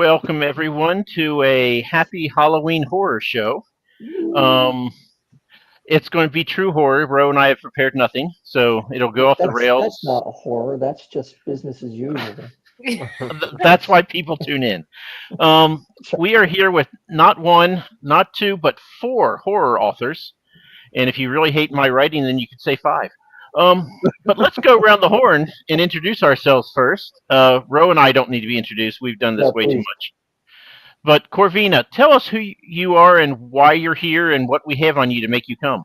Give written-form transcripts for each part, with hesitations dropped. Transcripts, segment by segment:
welcome everyone to a happy Halloween horror show. Um, it's going to be true horror. Ro and I have prepared nothing, so it'll go off the That's rails. not a horror. That's just business as usual. That's why people tune in. Um, Sure. we are here with not one, not two, but four horror authors. And if you really hate my writing, then you could say five. Um, but let's go around the horn and introduce ourselves first. Ro and I don't need to be introduced. We've done this No, way too please. much. But Corvina, tell us who you are and why you're here and what we have on you to make you come.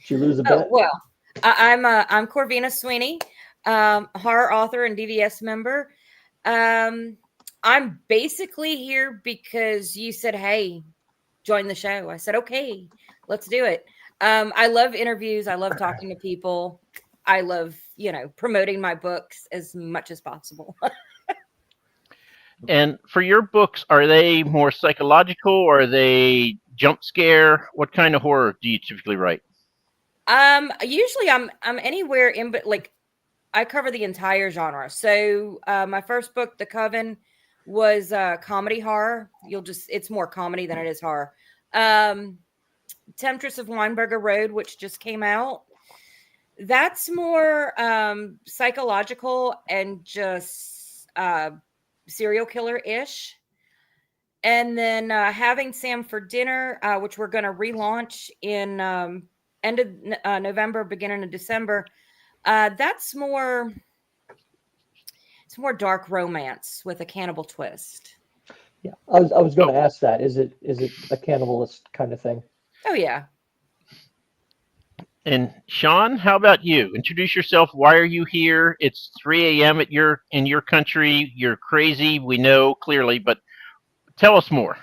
Did you lose a Oh, bet? well, I'm Corvina Sweeney, horror author and DVS member. I'm basically here because you said, "Hey, join the show." I said, "Okay, let's do it." I love interviews. I love talking to people. I love, promoting my books as much as possible. And for your books, are they more psychological or are they jump scare? What kind of horror do you typically write? Usually I'm anywhere in, but like I cover the entire genre. So my first book, The Coven, was comedy horror. It's more comedy than it is horror. Temptress of Weinberger Road, which just came out, that's more psychological and just serial killer-ish. And then Having Sam for Dinner, which we're going to relaunch in end of November, beginning of December. It's more dark romance with a cannibal twist. Yeah, I was going Oh, to ask that. Is it a cannibalist kind of thing? Oh yeah. and Sean, how about you? Introduce yourself. Why are you here? It's 3 a.m. in your country. You're crazy. We know clearly, but tell us more.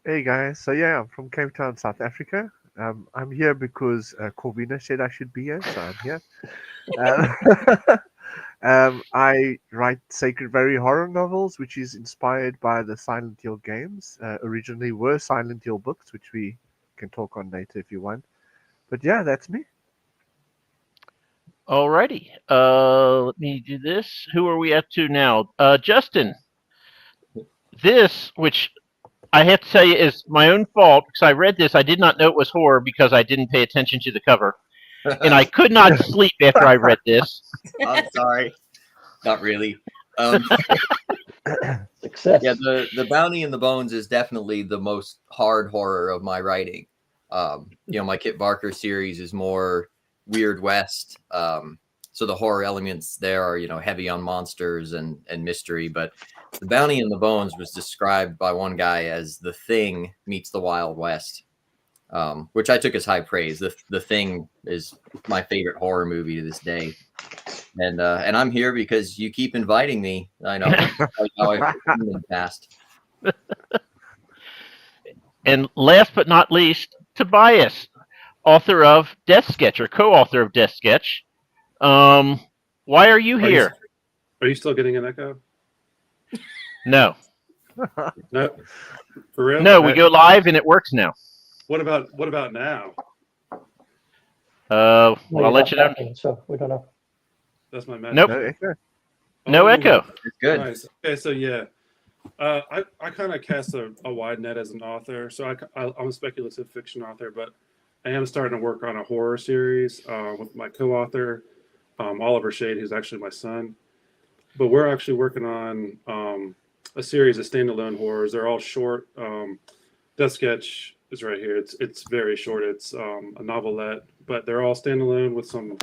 Hey guys, so yeah, I'm from Cape Town, South Africa. I'm here because Corvina said I should be here, so I'm here. Um, I write Sacred Valley horror novels, which is inspired by the Silent Hill games. Originally were Silent Hill books, which we can talk on later if you want. But yeah, that's me. Alrighty. Let me do this. Who are we up to now? Justin. This, which I have to tell you, is my own fault because I read this. I did not know it was horror because I didn't pay attention to the cover, and I could not sleep after I read this. I'm sorry. Not really. Um, Success. yeah, the Bounty and the Bones is definitely the most hard horror of my writing. My Kit Barker series is more Weird West. So the horror elements there are, heavy on monsters and mystery. But the Bounty and the Bones was described by one guy as The Thing meets the Wild West, which I took as high praise. The Thing is my favorite horror movie to this day. And I'm here because you keep inviting me. I know how I've been in the past. And last but not least, Tobias, author of Death Sketch or co-author of Death Sketch. Why are you here? Are you still getting an echo? No, No, for real? no, we go live and it works now. What about now? Well, Well, I'll you're let not you know. talking, so we don't know. That's my magic. Nope, No echo. no Oh, echo. It's good. Nice. Okay, so yeah, I kind of cast a wide net as an author. So I'm a speculative fiction author, but I am starting to work on a horror series with my co-author, Oliver Shade, who's actually my son. But we're actually working on a series of standalone horrors. They're all short. Death Sketch is right here. It's very short. It's a novelette, but they're all standalone with some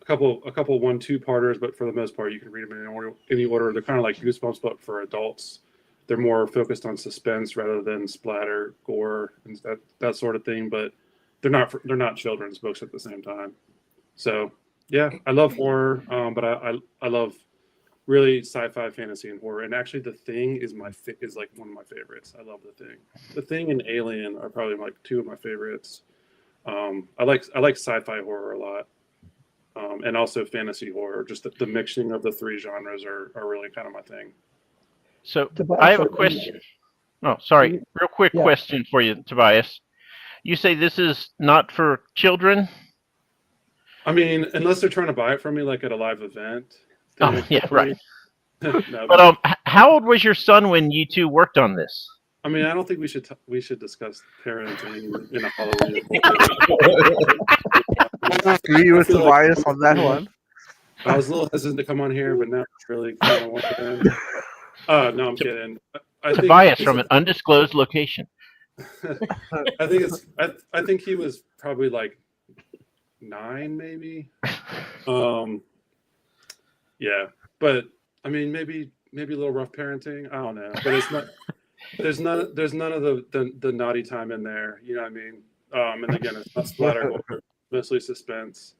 a couple 1-2 parters. But for the most part, you can read them in any order. They're kind of like Goosebumps, but for adults. They're more focused on suspense rather than splatter, gore, and that sort of thing. But they're not children's books at the same time. So yeah, I love horror, but I love really sci-fi, fantasy, and horror. And actually, The Thing is like one of my favorites. I love The Thing. The Thing and Alien are probably like two of my favorites. I like sci-fi horror a lot, and also fantasy horror. Just the mixing of the three genres are really kind of my thing. So Tobias, I have a are question. Oh, sorry. Real quick Yeah. question for you, Tobias. You say this is not for children? I mean, unless they're trying to buy it from me, like at a live event. Oh, yeah, right. No, But How old was your son when you two worked on this? I mean, I don't think we should discuss parenting in a Halloween. I agree with Tobias on that one. I was a little hesitant to come on here, but now I really kind of want to. No, I'm kidding. I think Tobias from an undisclosed location. I think it's. I think he was probably like 9, maybe. Yeah, but I mean, maybe a little rough parenting. I don't know, but it's not. There's none of the naughty time in there. You know what I mean? And again, it's not splatter horror, mostly suspense.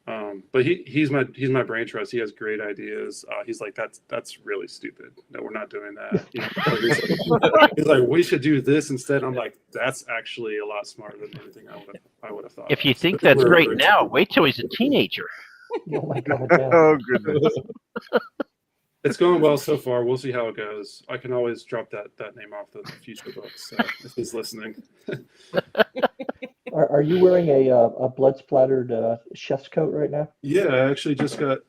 But he's my brain trust. He has great ideas. He's like, that's really stupid. No, we're not doing that. You know, he's like, we should do this instead. I'm like, that's actually a lot smarter than anything I would have thought. If you think that's great now, wait till he's a teenager. Oh my God. Yeah. Oh goodness. It's going well so far. We'll see how it goes. I can always drop that name off the future books if he's listening. Are you wearing a blood splattered chef's coat right now? Yeah, I actually just got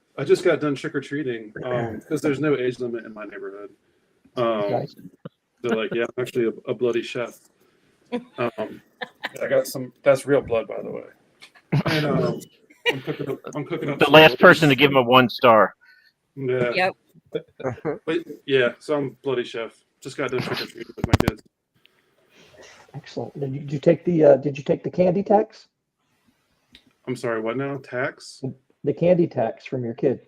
done trick or treating because there's no age limit in my neighborhood. Nice. They're like, yeah, I'm actually a bloody chef. I got some. That's real blood, by the way. And I'm cooking up. The last person to give him a 1 star. Yeah. Yep. But yeah, so I'm bloody chef. Just got done trick or treating with my kids. Excellent. Did you take the candy tax? I'm sorry, what now? Tax? The candy tax from your kid.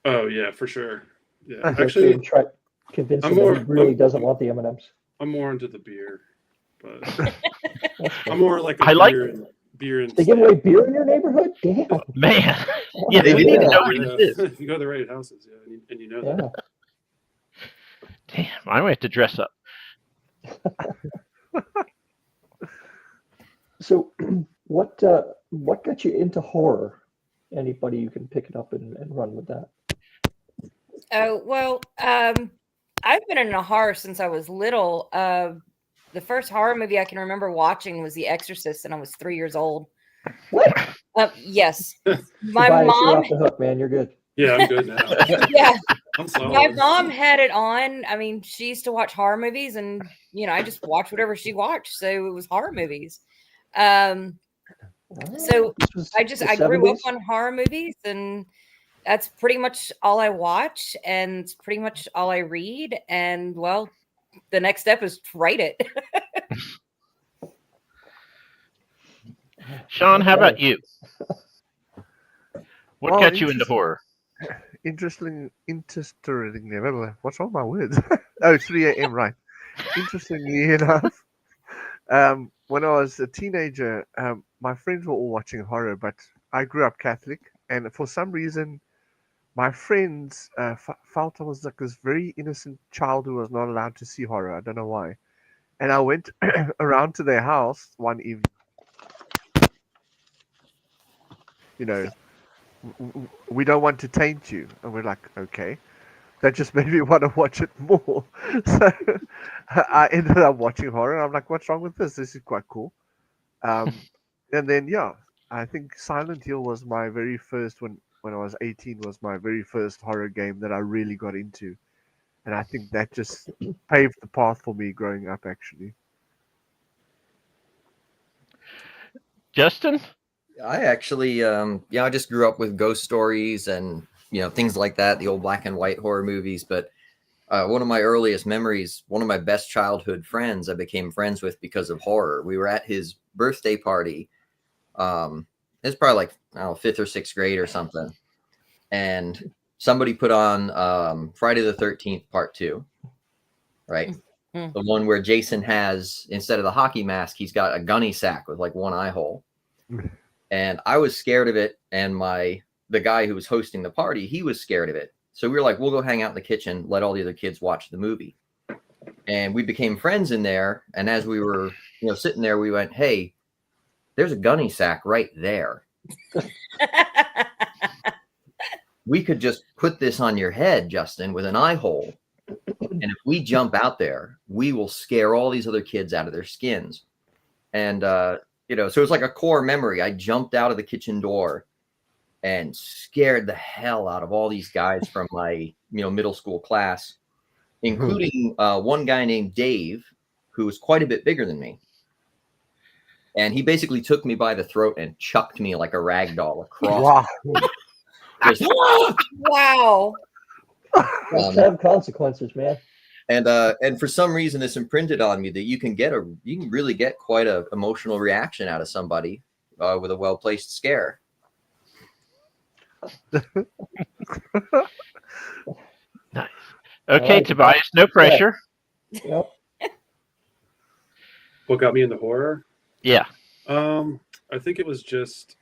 Oh yeah, for sure. Yeah, Actually, actually, try convince him that he really doesn't want the M&Ms. I'm more into the beer, but I'm more like I like- beer and They give away beer in your neighborhood? Damn. Man, yeah, we need to know where this is. You go to the right houses, yeah, and you know that. Yeah. Damn, I might have to dress up. So, what got you into horror? Anybody you can pick it up and run with that? Oh, well, I've been in a horror since I was little. The first horror movie I can remember watching was The Exorcist, and I was 3 years old. What? Yes. My Tobias, you're mom, off the hook, man. You're good. Yeah, I'm good now. yeah, I'm solid. my mom had it on. I mean, she used to watch horror movies, and I just watched whatever she watched. So it was horror movies. So This was the I grew up 70s? on horror movies, and that's pretty much all I watch, and it's pretty much all I read. And well, the next step is to write it. Sean, how about you? What Well, got you into horror? Interestingly, what's wrong with my words? Oh, 3 a.m. right. Interestingly enough, when I was a teenager, my friends were all watching horror, but I grew up Catholic, and for some reason, my friends felt I was like this very innocent child who was not allowed to see horror. I don't know why. And I went around to their house one evening. We don't want to taint you. And we're like, okay. That just made me want to watch it more. So I ended up watching horror. I'm like, what's wrong with this? This is quite cool. And then, yeah, I think Silent Hill was my very first, when I was 18, was my very first horror game that I really got into. And I think that just paved the path for me growing up, actually. Justin? I actually, I just grew up with ghost stories and, things like that, the old black and white horror movies. But one of my earliest memories, one of my best childhood friends I became friends with because of horror. We were at his birthday party. It's probably like, I don't know, 5th or 6th grade or something. And somebody put on Friday the 13th Part 2, right? Mm. The one where Jason has, instead of the hockey mask, he's got a gunny sack with like one eye hole. And I was scared of it. And the guy who was hosting the party, he was scared of it. So we were like, we'll go hang out in the kitchen, let all the other kids watch the movie. And we became friends in there. And as we were, sitting there, we went, hey, there's a gunny sack right there. We could just put this on your head, Justin, with an eye hole. And if we jump out there, we will scare all these other kids out of their skins. And, so it's like a core memory. I jumped out of the kitchen door and scared the hell out of all these guys from my, middle school class. including one guy named Dave, who was quite a bit bigger than me. And he basically took me by the throat and chucked me like a rag doll across. Wow. Just, Wow. Let's have consequences, man. and for some reason, this imprinted on me that you can really get quite an emotional reaction out of somebody with a well placed scare. Nice. Okay, right. Tobias, no pressure. Yep. What got me into horror? Yeah. I think it was just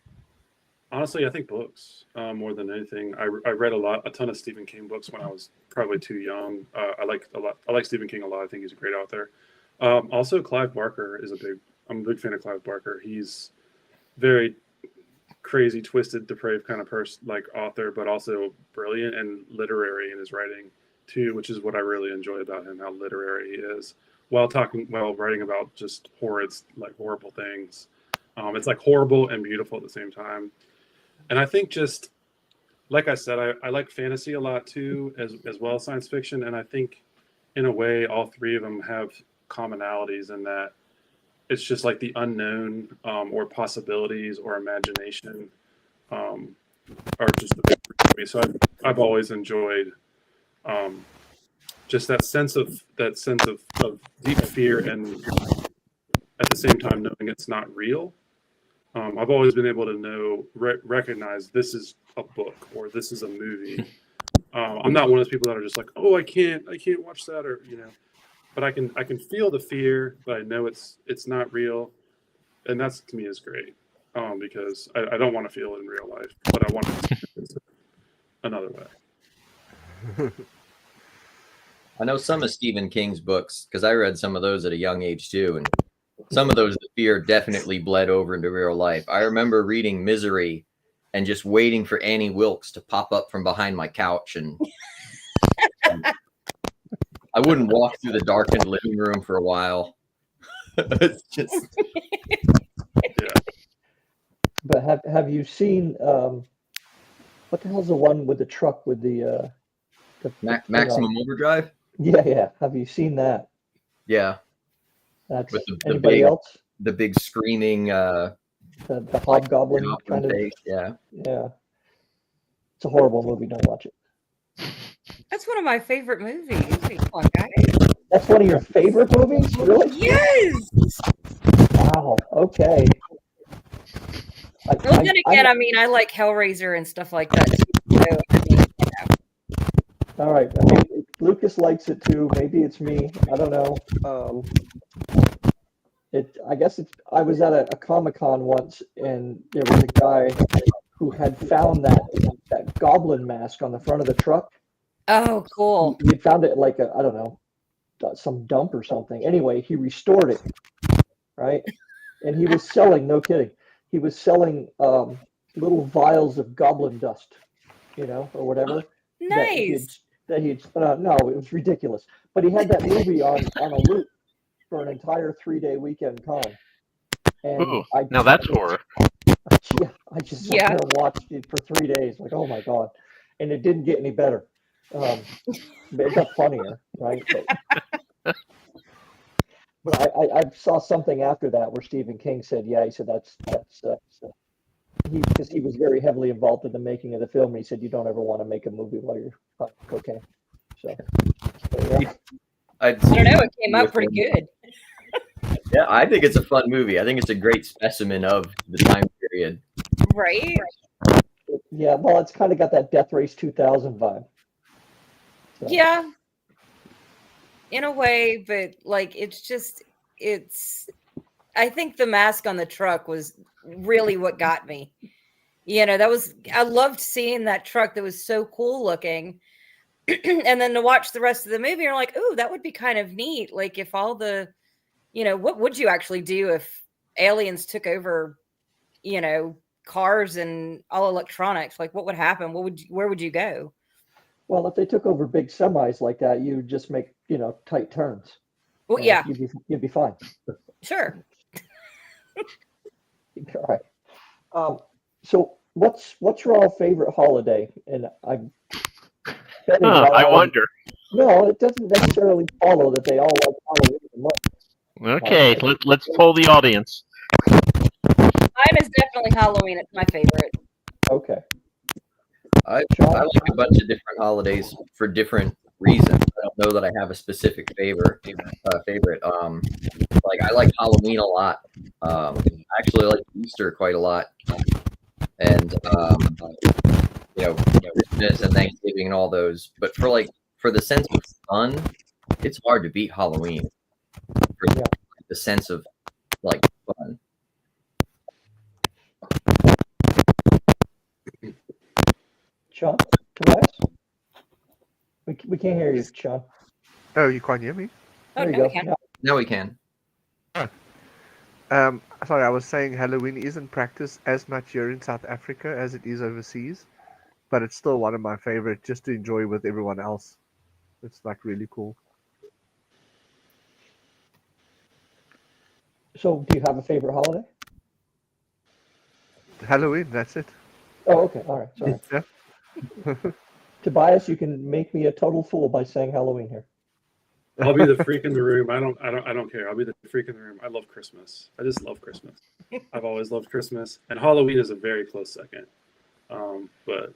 honestly, I think books more than anything. I read a ton of Stephen King books when I was probably too young. I like Stephen King a lot. I think he's a great author. Also, Clive Barker I'm a big fan of Clive Barker. He's very crazy, twisted, depraved kind of person, like author, but also brilliant and literary in his writing too, which is what I really enjoy about him, how literary he is while writing about just horrible things. It's like horrible and beautiful at the same time. And I think just like I said, I like fantasy a lot too, as well as science fiction. And I think in a way, all three of them have commonalities in that it's just like the unknown or possibilities or imagination are just the big for me. So I've always enjoyed just that sense of deep fear and at the same time knowing it's not real. I've always been able to recognize this is a book or this is a movie. I'm not one of those people that are just like, oh, I can't watch that, or but I can feel the fear, but I know it's not real, and that's to me is great. Because I don't want to feel it in real life, but I want to experience it another way. I know some of Stephen King's books because I read some of those at a young age too, and some of those, the fear definitely bled over into real life. I remember reading Misery and just waiting for Annie Wilkes to pop up from behind my couch, and I wouldn't walk through the darkened living room for a while. It's just, Yeah. But have you seen what the hell's the one with the truck with the Maximum Overdrive. Yeah. Have you seen that? Yeah, That's with the anybody big, else? the big screaming The hobgoblin kind of. face. Yeah. Yeah. It's a horrible movie. Don't watch it. That's one of my favorite movies. Come on, guys. That's one of your favorite movies? Really? Yes. Wow. Okay. Well, then again, I mean, I like Hellraiser and stuff like that too. So, I mean, all right. I mean, Lucas likes it too. Maybe it's me. I don't know. I guess I was at a Comic-Con once, and there was a guy who had found that goblin mask on the front of the truck. oh, cool. He found it like I don't know, some dump or something. Anyway, he restored it, right? And he was selling, no kidding, he was selling little vials of goblin dust, or whatever. Nice. No, it was ridiculous. But he had that movie on a loop for an entire 3-day weekend con. And Ooh, now that's horror. Yeah, I just sat there and watched it for 3 days. Like, oh my God. And it didn't get any better. It got funnier, right? But I saw something after that where Stephen King said, he said that's because he was very heavily involved in the making of the film. And he said, you don't ever want to make a movie while you're on cocaine. So yeah. I don't know. It came out pretty good. Yeah, I think it's a fun movie. I think it's a great specimen of the time period. Right? Yeah, well, it's kind of got that Death Race 2000 vibe. So. Yeah. In a way, but like I think the mask on the truck was really what got me. I loved seeing that truck that was so cool looking. And then to watch the rest of the movie, you're like, ooh, that would be kind of neat. Like if all the, what would you actually do if aliens took over, cars and all electronics? Like what would happen? Where would you go? Well, if they took over big semis like that, you would just make, tight turns. Well, yeah. You'd be fine. Sure. All right. So what's your all favorite holiday? And I I wonder. No, it doesn't necessarily follow that they all like Halloween the most. Okay, let's poll the audience. Mine is definitely Halloween. It's my favorite. Okay. I like a bunch of different holidays for different reasons. I don't know that I have a specific favorite. Like I like Halloween a lot. I actually like Easter quite a lot, and Christmas and Thanksgiving and all those. But for the sense of fun, it's hard to beat Halloween. For the sense of like fun. Sean, Tobias? We can't hear you, Sean. Oh, you can't hear me? Oh, There you no, go. we can. Yeah. Now we can. Sorry, I was saying Halloween isn't practiced as much here in South Africa as it is overseas, but it's still one of my favorite just to enjoy with everyone else. It's like really cool. So, do you have a favorite holiday? Halloween, that's it. Oh, okay. All right. Sorry. Yeah. Tobias, you can make me a total fool by saying Halloween here. I'll be the freak in the room. I don't care. I'll be the freak in the room. I love Christmas. I just love Christmas. I've always loved Christmas, and Halloween is a very close second. But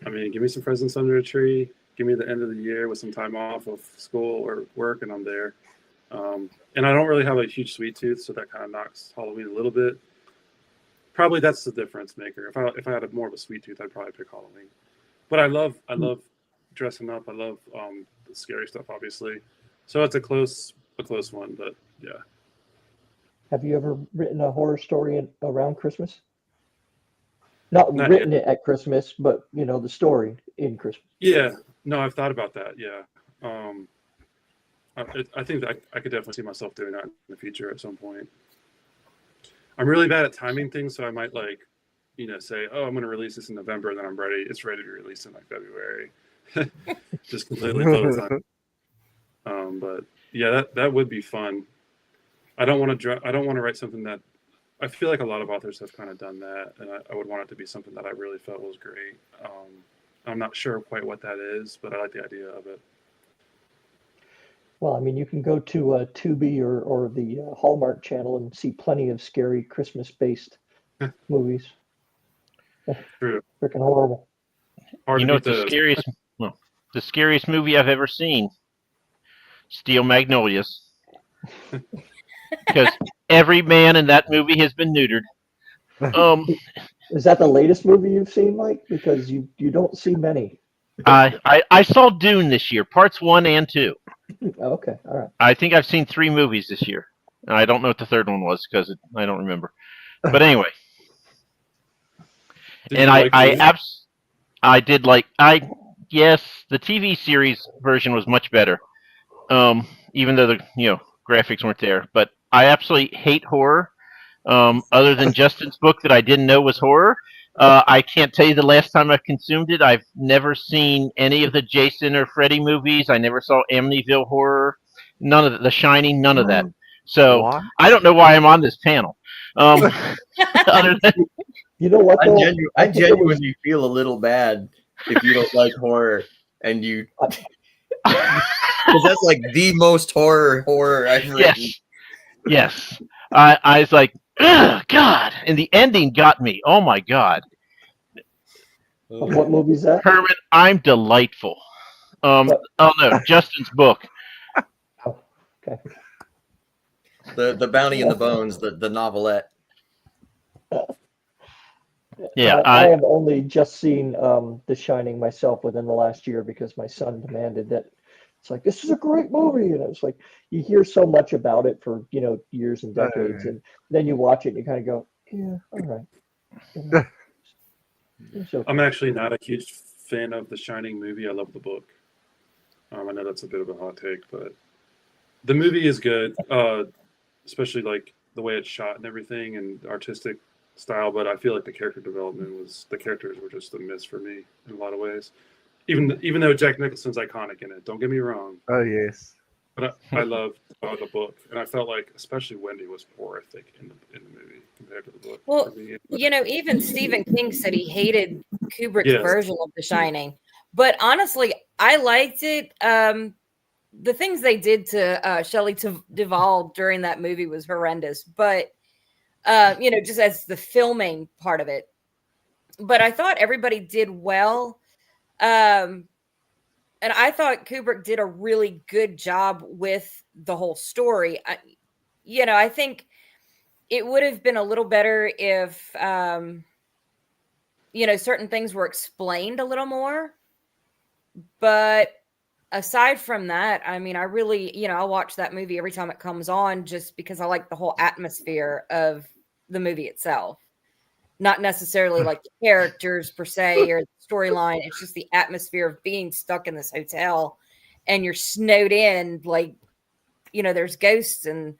I mean, give me some presents under a tree. Give me the end of the year with some time off of school or work, and I'm there. And I don't really have a huge sweet tooth, so that kind of knocks Halloween a little bit. Probably that's the difference maker. If I had more of a sweet tooth, I'd probably pick Halloween. But I love dressing up. I love the scary stuff, obviously. So it's a close one, but yeah. Have you ever written a horror story around Christmas? Not Not written it at Christmas, but the story in Christmas. Yeah, no, I've thought about that. Yeah, I think that I could definitely see myself doing that in the future at some point. I'm really bad at timing things, so I might say, oh, I'm going to release this in November, and then I'm ready. It's ready to be released in like February. Just completely blow the time. But yeah, that would be fun. I don't want to write something that I feel like a lot of authors have kind of done that, and I would want it to be something that I really felt was great. I'm not sure quite what that is, but I like the idea of it. Well, I mean, you can go to Tubi or the Hallmark Channel and see plenty of scary Christmas-based movies. True. Freaking horrible. Hard You to know beat what the scariest movie I've ever seen? Steel Magnolias. Because every man in that movie has been neutered. Is that the latest movie you've seen, Mike? Because you don't see many. I saw Dune this year, parts 1 and 2. Oh, okay, all right. I think I've seen 3 movies this year. I don't know what the third one was because I don't remember. But anyway, I did like yes, the TV series version was much better. Even though the graphics weren't there, but I absolutely hate horror. Other than Justin's book that I didn't know was horror. I can't tell you the last time I've consumed it. I've never seen any of the Jason or Freddy movies. I never saw Amityville Horror. None of The Shining. None of that. So What? I don't know why I'm on this panel. Other than You know what, though? I genuinely feel a little bad if you don't like horror and you. Because that's like the most horror I've written. Yes. I was like, ugh, God, and the ending got me. Oh my God. What movie is that? Herman, I'm delightful. Oh no, Justin's book. Oh, okay. The Bounty and the Bones, the novelette. Yeah, I have only just seen The Shining myself within the last year because my son demanded that. It's like, this is a great movie, and it's like you hear so much about it for years and decades, and then you watch it and you kind of go, yeah, all right. Okay. I'm actually not a huge fan of the Shining movie. I love the book. I know that's a bit of a hot take, but the movie is good, especially like the way it's shot and everything and artistic style. But I feel like the characters were just a miss for me in a lot of ways. Even though Jack Nicholson's iconic in it, don't get me wrong. Oh yes. But I loved the book, and I felt like especially Wendy was horrific in the movie compared to the book. Well, even Stephen King said he hated Kubrick's version of The Shining, But honestly, I liked it. The things they did to Shelley Duvall during that movie was horrendous. But just as the filming part of it. But I thought everybody did well. And I thought Kubrick did a really good job with the whole story. I think it would have been a little better if, certain things were explained a little more. But aside from that, I mean, I really, I'll watch that movie every time it comes on just because I like the whole atmosphere of the movie itself. Not necessarily like the characters per se or the storyline. It's just the atmosphere of being stuck in this hotel and you're snowed in, like, there's ghosts and,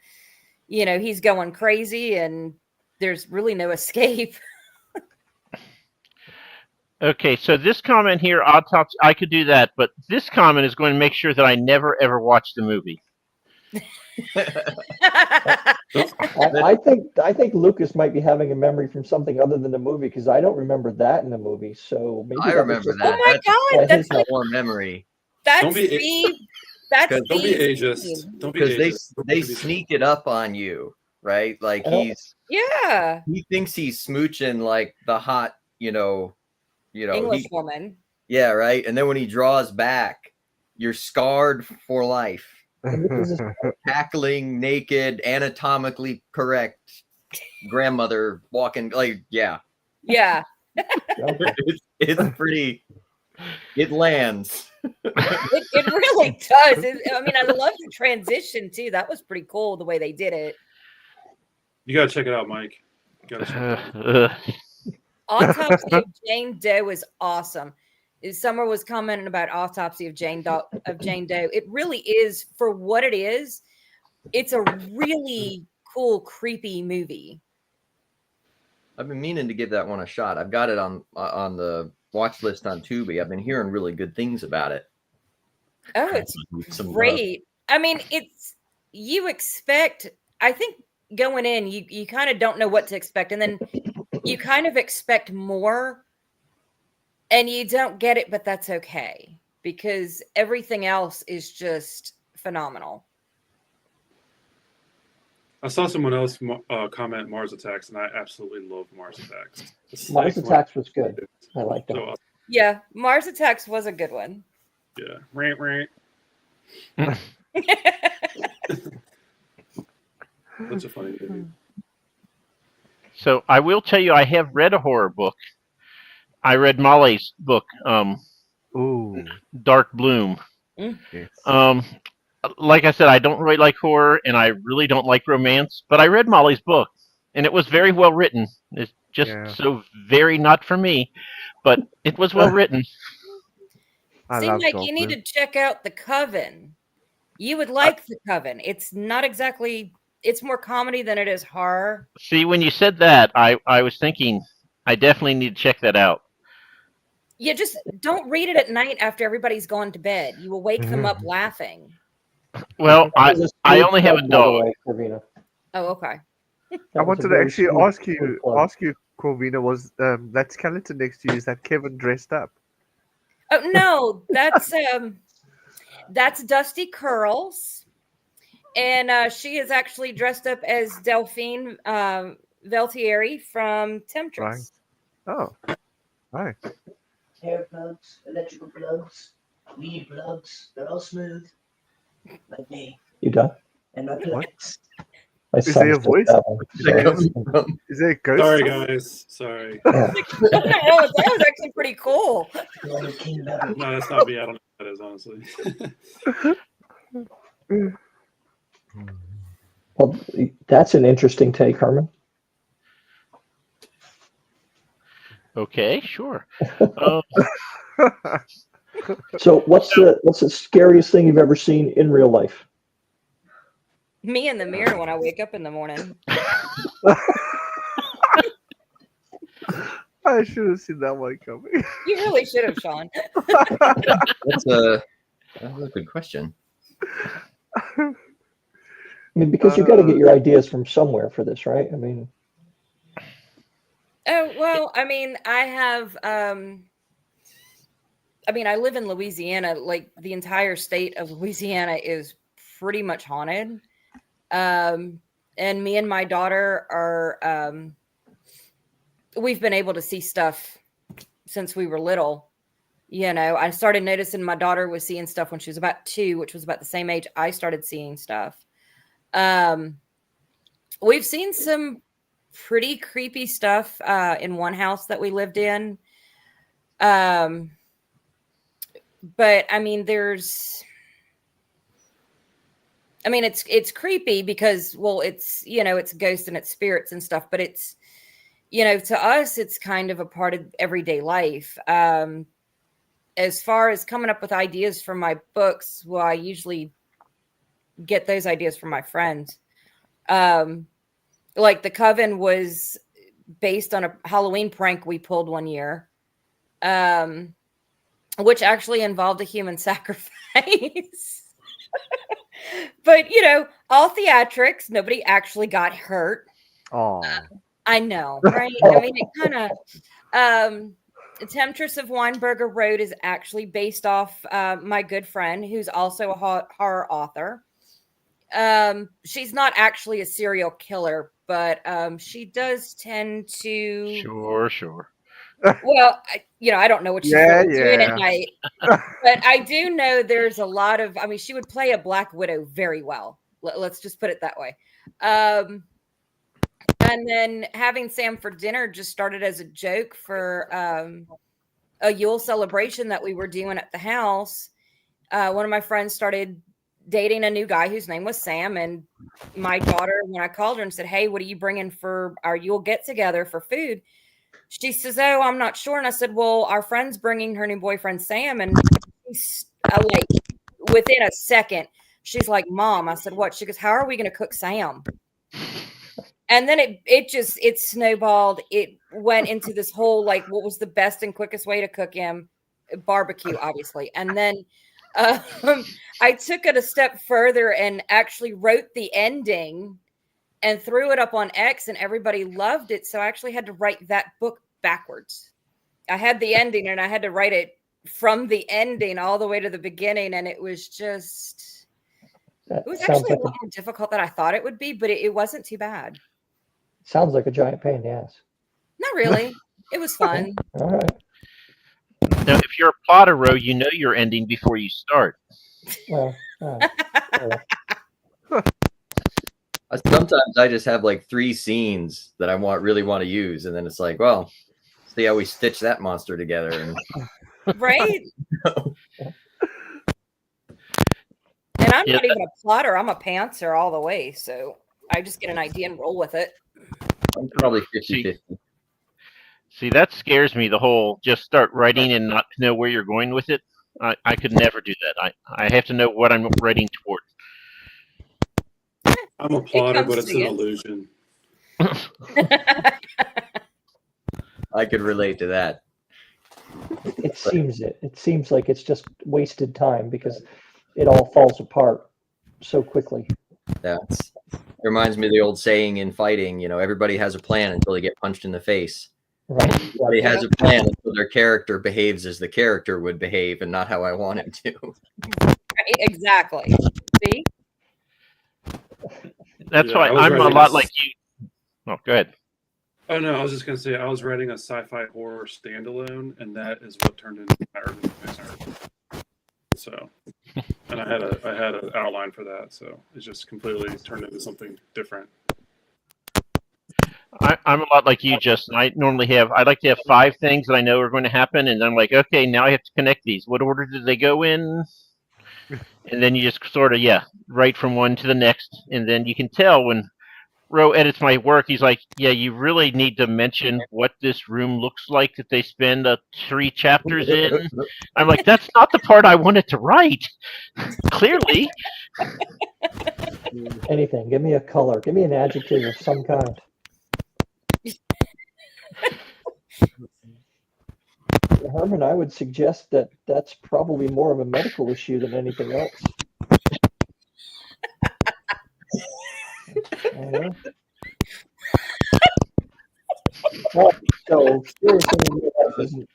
he's going crazy and there's really no escape. Okay, so this comment here, autopsy, I could do that, but this comment is going to make sure that I never ever watch the movie. I think Lucas might be having a memory from something other than the movie because I don't remember that in the movie. So maybe I remember that. Oh my God, that's my one memory. That's Don't be- that's Don't be the ageist. Don't be Because ageist. they sneak it up on you, right? Like I don't- he thinks he's smooching like the hot, English woman. yeah, right. And then when he draws back, you're scarred for life. Cackling, naked, anatomically correct grandmother walking, like, yeah. Yeah. It's pretty. It lands. It really does. I mean, I love the transition too. That was pretty cool the way they did it. You gotta check it out, Mike. You gotta check it out. Autopsy of Jane Doe is awesome. Summer was commenting about Autopsy of Jane Doe. It really is, for what it is, it's a really cool, creepy movie. I've been meaning to give that one a shot. I've got it on the watch list on Tubi. I've been hearing really good things about it. Oh, it's great. I mean, you expect, I think going in, you kind of don't know what to expect. And then you kind of expect more and you don't get it, but that's okay because everything else is just phenomenal. I saw someone else comment Mars Attacks, and I absolutely love Mars Attacks. Mars Attacks was good. I like that. So awesome. Yeah, Mars Attacks was a good one. Yeah. Rant. Such a funny movie. So I will tell you, I have read a horror book. I read Molly's book, Ooh. Dark Bloom. Yes. Like I said, I don't really like horror, and I really don't like romance. But I read Molly's book, and it was very well written. It's just so very not for me, but it was well written. Seems like you need to check out The Coven. You would like The Coven. It's not exactly. It's more comedy than it is horror. See, when you said that, I was thinking I definitely need to check that out. Yeah, just don't read it at night after everybody's gone to bed. You will wake them up laughing. Well, I only have a dog. Oh, okay. I wanted to actually ask you, Corvina, was that skeleton next to you, is that Kevin dressed up? Oh no, that's Dusty Curls, and she is actually dressed up as Delphine Veltieri from Temptress. Right. Oh, right. Hair plugs, electrical plugs, weed plugs—they're all smooth. Like me. You done? And my plugs. Is there a voice? Is there a ghost? Sorry, guys. Sorry. That was actually pretty cool. No, that's not me. I don't know what that is, honestly. Well, that's an interesting take, Herman. Okay, sure. So, what's the scariest thing you've ever seen in real life? Me in the mirror when I wake up in the morning. I should have seen that one coming. You really should have, Sean. That's a good question. I mean, because you got to get your ideas from somewhere for this, right? I mean, Oh well, I mean, I have I mean, I live in Louisiana. Like the entire state of Louisiana is pretty much haunted. And me and my daughter are, we've been able to see stuff since we were little. You know, I started noticing my daughter was seeing stuff when she was about 2, which was about the same age I started seeing stuff. We've seen some pretty creepy stuff in one house that we lived in. But I mean, it's creepy because, well, it's, you know, it's ghosts and it's spirits and stuff, but it's, you know, to us, it's kind of a part of everyday life. As far as coming up with ideas for my books, well, I usually get those ideas from my friends. Like The Coven was based on a Halloween prank we pulled one year, which actually involved a human sacrifice. But, you know, all theatrics, nobody actually got hurt. Oh, I know, right? I mean, it kind of, Temptress of Weinberger Road is actually based off my good friend, who's also a horror author. She's not actually a serial killer, but she does tend to. Sure. Well, I don't know what she's Yeah, really doing yeah. at night, but I do know there's a lot of. I mean, she would play a Black Widow very well. Let's just put it that way. And then having Sam for dinner just started as a joke for a Yule celebration that we were doing at the house. One of my friends started dating a new guy whose name was Sam, and my daughter, when I called her and said, "Hey, what are you bringing for our Yule get together for food?" She says, "Oh, I'm not sure." And I said, "Well, our friend's bringing her new boyfriend Sam," and she's like, within a second, she's like, "Mom," I said, "What?" She goes, "How are we going to cook Sam?" And then it snowballed. It went into this whole, like, what was the best and quickest way to cook him? Barbecue, obviously. And then I took it a step further and actually wrote the ending and threw it up on X, and everybody loved it. So I actually had to write that book backwards. I had the ending and I had to write it from the ending all the way to the beginning. And it was just, it was actually a lot more difficult than I thought it would be, but it wasn't too bad. Sounds like a giant pain in the ass. Not really. It was fun. All right. Now, if you're a plotter, Ro, you know your ending before you start. Well, Sometimes I just have like 3 scenes that I really want to use, and then it's like, well, see how we stitch that monster together. And right? And I'm not even a plotter. I'm a pantser all the way. So I just get an idea and roll with it. I'm probably 50-50. See, that scares me, the whole just start writing and not know where you're going with it. I could never do that. I have to know what I'm writing toward. I'm a plotter, but it's an illusion. I could relate to that. It seems like it's just wasted time because it all falls apart so quickly. It reminds me of the old saying in fighting, you know, everybody has a plan until they get punched in the face. Right. Everybody has a plan until their character behaves as the character would behave and not how I want him to. Right, exactly. See? That's why I'm a lot like you. Oh, go ahead. Oh, no, I was just going to say, I was writing a sci-fi horror standalone, and that is what turned into my urban fantasy. So, and I had an outline for that, so it just completely turned into something different. I'm a lot like you, Justin. I like to have 5 things that I know are going to happen, and I'm like, okay, now I have to connect these. What order did they go in? And then you just sort of, write from one to the next, and then you can tell when Ro edits my work, he's like, yeah, you really need to mention what this room looks like that they spend 3 chapters in. I'm like, that's not the part I wanted to write. Clearly. Anything. Give me a color. Give me an adjective of some kind. Herman, I would suggest that that's probably more of a medical issue than anything else. Well, so seriously, isn't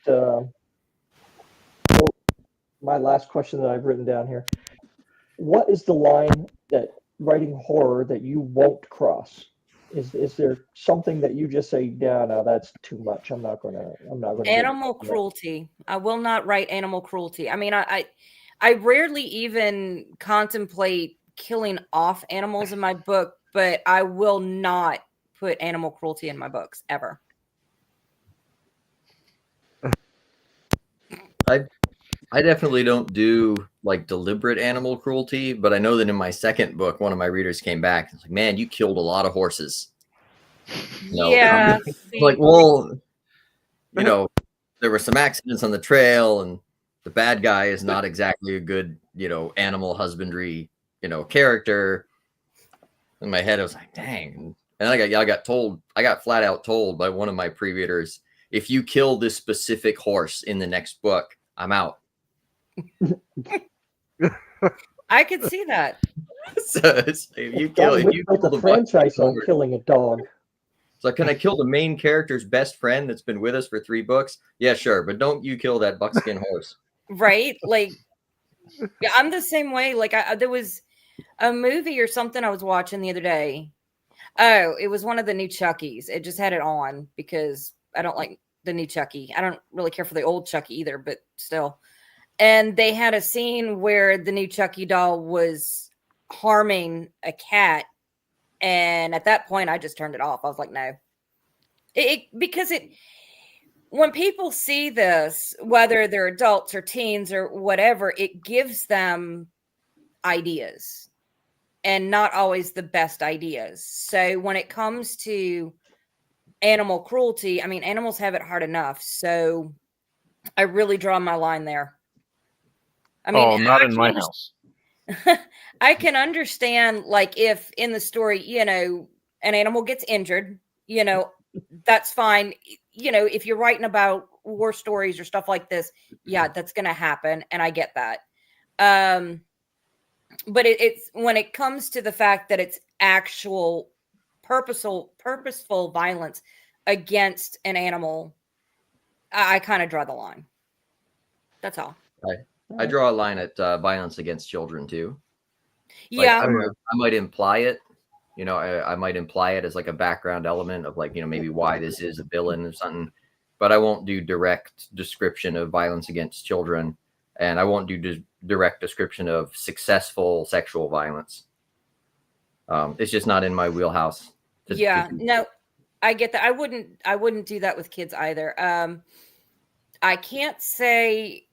my last question that I've written down here. What is the line that writing horror that you won't cross? Is there something that you just say, yeah, no, that's too much. I'm not gonna do Animal that. cruelty. I will not write animal cruelty. I mean, I rarely even contemplate killing off animals in my book, but I will not put animal cruelty in my books ever. I definitely don't do like deliberate animal cruelty, but I know that in my second book, one of my readers came back and was like, "Man, you killed a lot of horses." No, Yeah. like, well, there were some accidents on the trail, and the bad guy is not exactly a good, animal husbandry, character. In my head, I was like, dang. And I got flat out told by one of my pre-readers, if you kill this specific horse in the next book, I'm out. I could see that. So if you kill the franchise on killing a dog. So can I kill the main character's best friend that's been with us for 3 books? Yeah, sure, but don't you kill that buckskin horse. Right? Like, yeah, I'm the same way. Like, there was a movie or something I was watching the other day. Oh, it was one of the new Chuckies. It just had it on because I don't like the new Chucky. I don't really care for the old Chucky either, but still. And they had a scene where the new Chucky doll was harming a cat. And at that point, I just turned it off. I was like, no. Because when people see this, whether they're adults or teens or whatever, it gives them ideas and not always the best ideas. So when it comes to animal cruelty, I mean, animals have it hard enough. So I really draw my line there. I mean, not in my house. I can understand, like, if in the story, an animal gets injured, that's fine. If you're writing about war stories or stuff like this, yeah, that's going to happen. And I get that. But it's when it comes to the fact that it's actual purposeful violence against an animal, I kind of draw the line. That's all. I draw a line at violence against children too. Yeah. Like, I might imply it. I might imply it as like a background element of like, maybe why this is a villain or something, but I won't do direct description of violence against children, and I won't do direct description of successful sexual violence. It's just not in my wheelhouse. No, I get that. I wouldn't do that with kids either. I can't say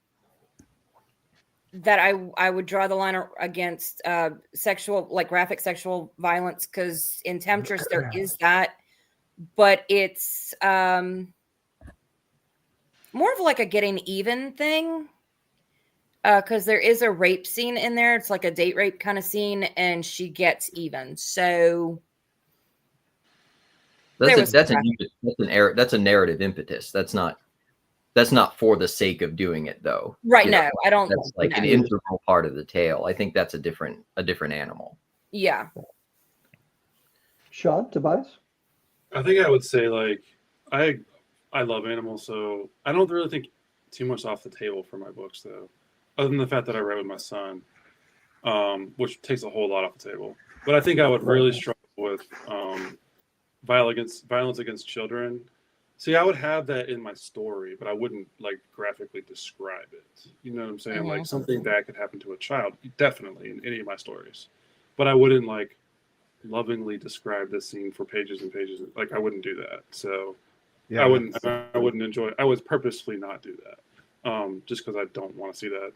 that I would draw the line against sexual, like graphic sexual violence, because in Temptress there is that, but it's more of like a getting even thing, because there is a rape scene in there. It's like a date rape kind of scene, and she gets even. So that's a narrative impetus. That's not for the sake of doing it, though. Right. No, I don't. That's like an integral part of the tale. I think that's a different animal. Yeah. Sean, Tobias? I think I would say, like, I love animals, so I don't really think too much off the table for my books, though, other than the fact that I write with my son, which takes a whole lot off the table. But I think I would really struggle with violence against children. See, I would have that in my story, but I wouldn't like graphically describe it. You know what I'm saying? Like something bad could happen to a child, definitely in any of my stories. But I wouldn't like lovingly describe this scene for pages and pages. Like I wouldn't do that. So yeah, I wouldn't enjoy it. I would purposefully not do that. Just because I don't want to see that.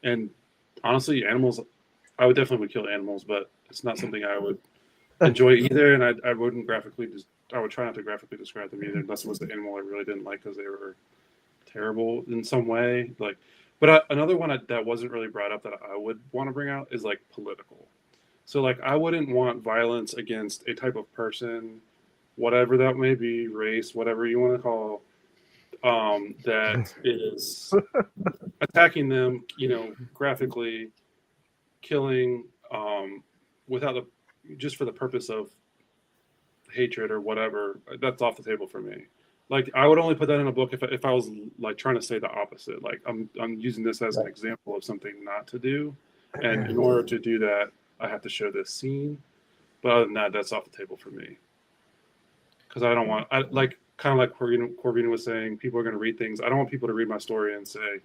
And honestly, animals, I would definitely kill animals, but it's not something I would enjoy either. And I wouldn't I would try not to graphically describe them either, unless it was the animal I really didn't like because they were terrible in some way. Like, but another one that wasn't really brought up that I would want to bring out is like political. So like, I wouldn't want violence against a type of person, whatever that may be, race, whatever you want to call, that is attacking them, graphically, killing, just for the purpose of hatred or whatever. That's off the table for me. like I would only put that in a book if I was like trying to say the opposite. Like I'm using this as an Right. example of something not to do, and in order to do that, I have to show this scene. But other than that, that's off the table for me. Because I don't want, I like kind of like Corvina was saying, people are going to read things. I don't want people to read my story and say,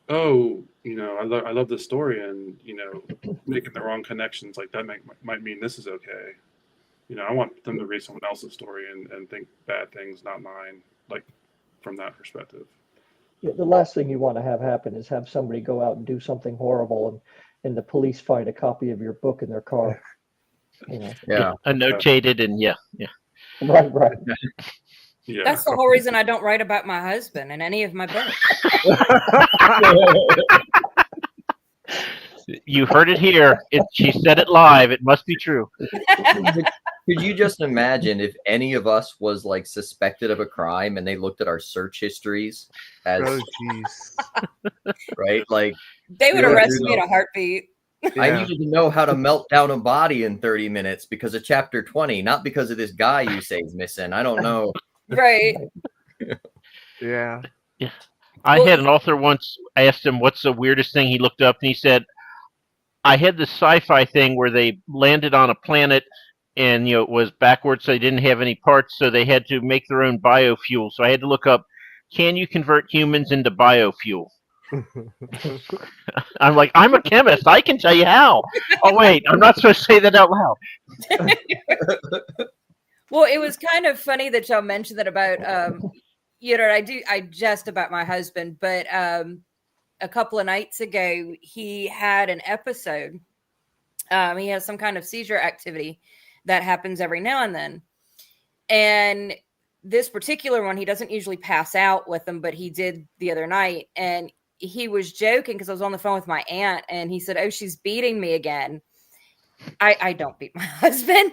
"Oh, I love this story," and making the wrong connections. Like that might mean this is okay. I want them to read someone else's story and think bad things, not mine. Like from that perspective. Yeah, the last thing you want to have happen is have somebody go out and do something horrible, and the police find a copy of your book in their car. Yeah. Annotated and yeah. Right. Yeah. That's the whole reason I don't write about my husband in any of my books. You heard it here. She said it live. It must be true. Could you just imagine if any of us was like suspected of a crime and they looked at our search histories as Oh, jeez. right? Like They would Yeah, arrest dude, me in a heartbeat. I Yeah. needed to know how to melt down a body in 30 minutes because of chapter 20, not because of this guy you say is missing. I don't know. Right. Yeah. I Well, had an author once asked him what's the weirdest thing he looked up, and he said, I had this sci-fi thing where they landed on a planet and it was backwards, so they didn't have any parts, so they had to make their own biofuel. So I had to look up, can you convert humans into biofuel? I'm like, I'm a chemist. I can tell you how. Oh wait, I'm not supposed to say that out loud. Well, it was kind of funny that y'all mentioned that about I jest about my husband, but a couple of nights ago he had an episode. He has some kind of seizure activity that happens every now and then. And this particular one, he doesn't usually pass out with them, but he did the other night. And he was joking because I was on the phone with my aunt and he said, "Oh, she's beating me again." I don't beat my husband.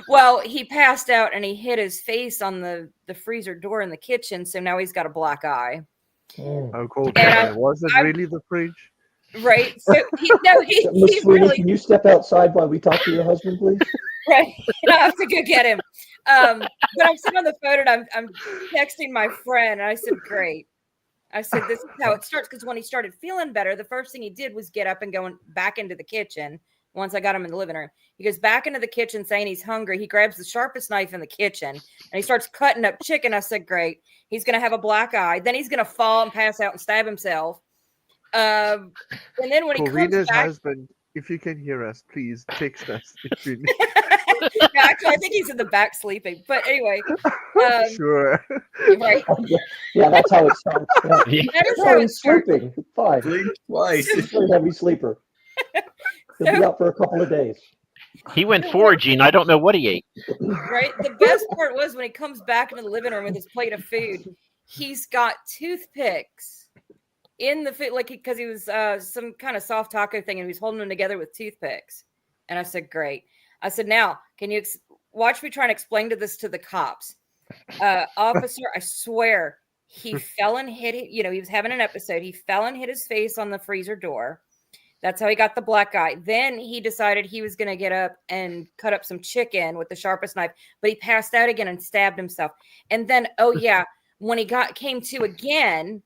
Well, he passed out and he hit his face on the freezer door in the kitchen. So now he's got a black eye. How cold And was it? I'm- Really the fridge? Right. So he Miss Sweeney, really, can you step outside while we talk to your husband, please? right. I have to go get him. But I'm sitting on the phone and I'm texting my friend and I said, "Great." I said, "This is how it starts." Because when he started feeling better, the first thing he did was get up and go back into the kitchen. Once I got him in the living room, he goes back into the kitchen saying he's hungry. He grabs the sharpest knife in the kitchen and he starts cutting up chicken. I said, "Great. He's going to have a black eye. Then he's going to fall and pass out and stab himself." And then when he comes Corina's back, husband, if you can hear us, please text us. If you actually, I think he's in the back sleeping. But anyway, sure. right. Yeah, that's how it starts. Yeah. That is No, how it he's starts. sleeping. Fine. Blink twice. He's a heavy sleeper. He'll be out for a couple of days. He went foraging. I don't know what he ate. Right. The best part was when he comes back into the living room with his plate of food, he's got toothpicks in the food, like because he was some kind of soft taco thing, and he was holding them together with toothpicks. And I said, "Great." I said, "Now, can you watch me try and explain this to the cops, officer? I swear, he fell and hit it. He was having an episode. He fell and hit his face on the freezer door. That's how he got the black eye. Then he decided he was going to get up and cut up some chicken with the sharpest knife, but he passed out again and stabbed himself. And then, oh yeah, when he came to again,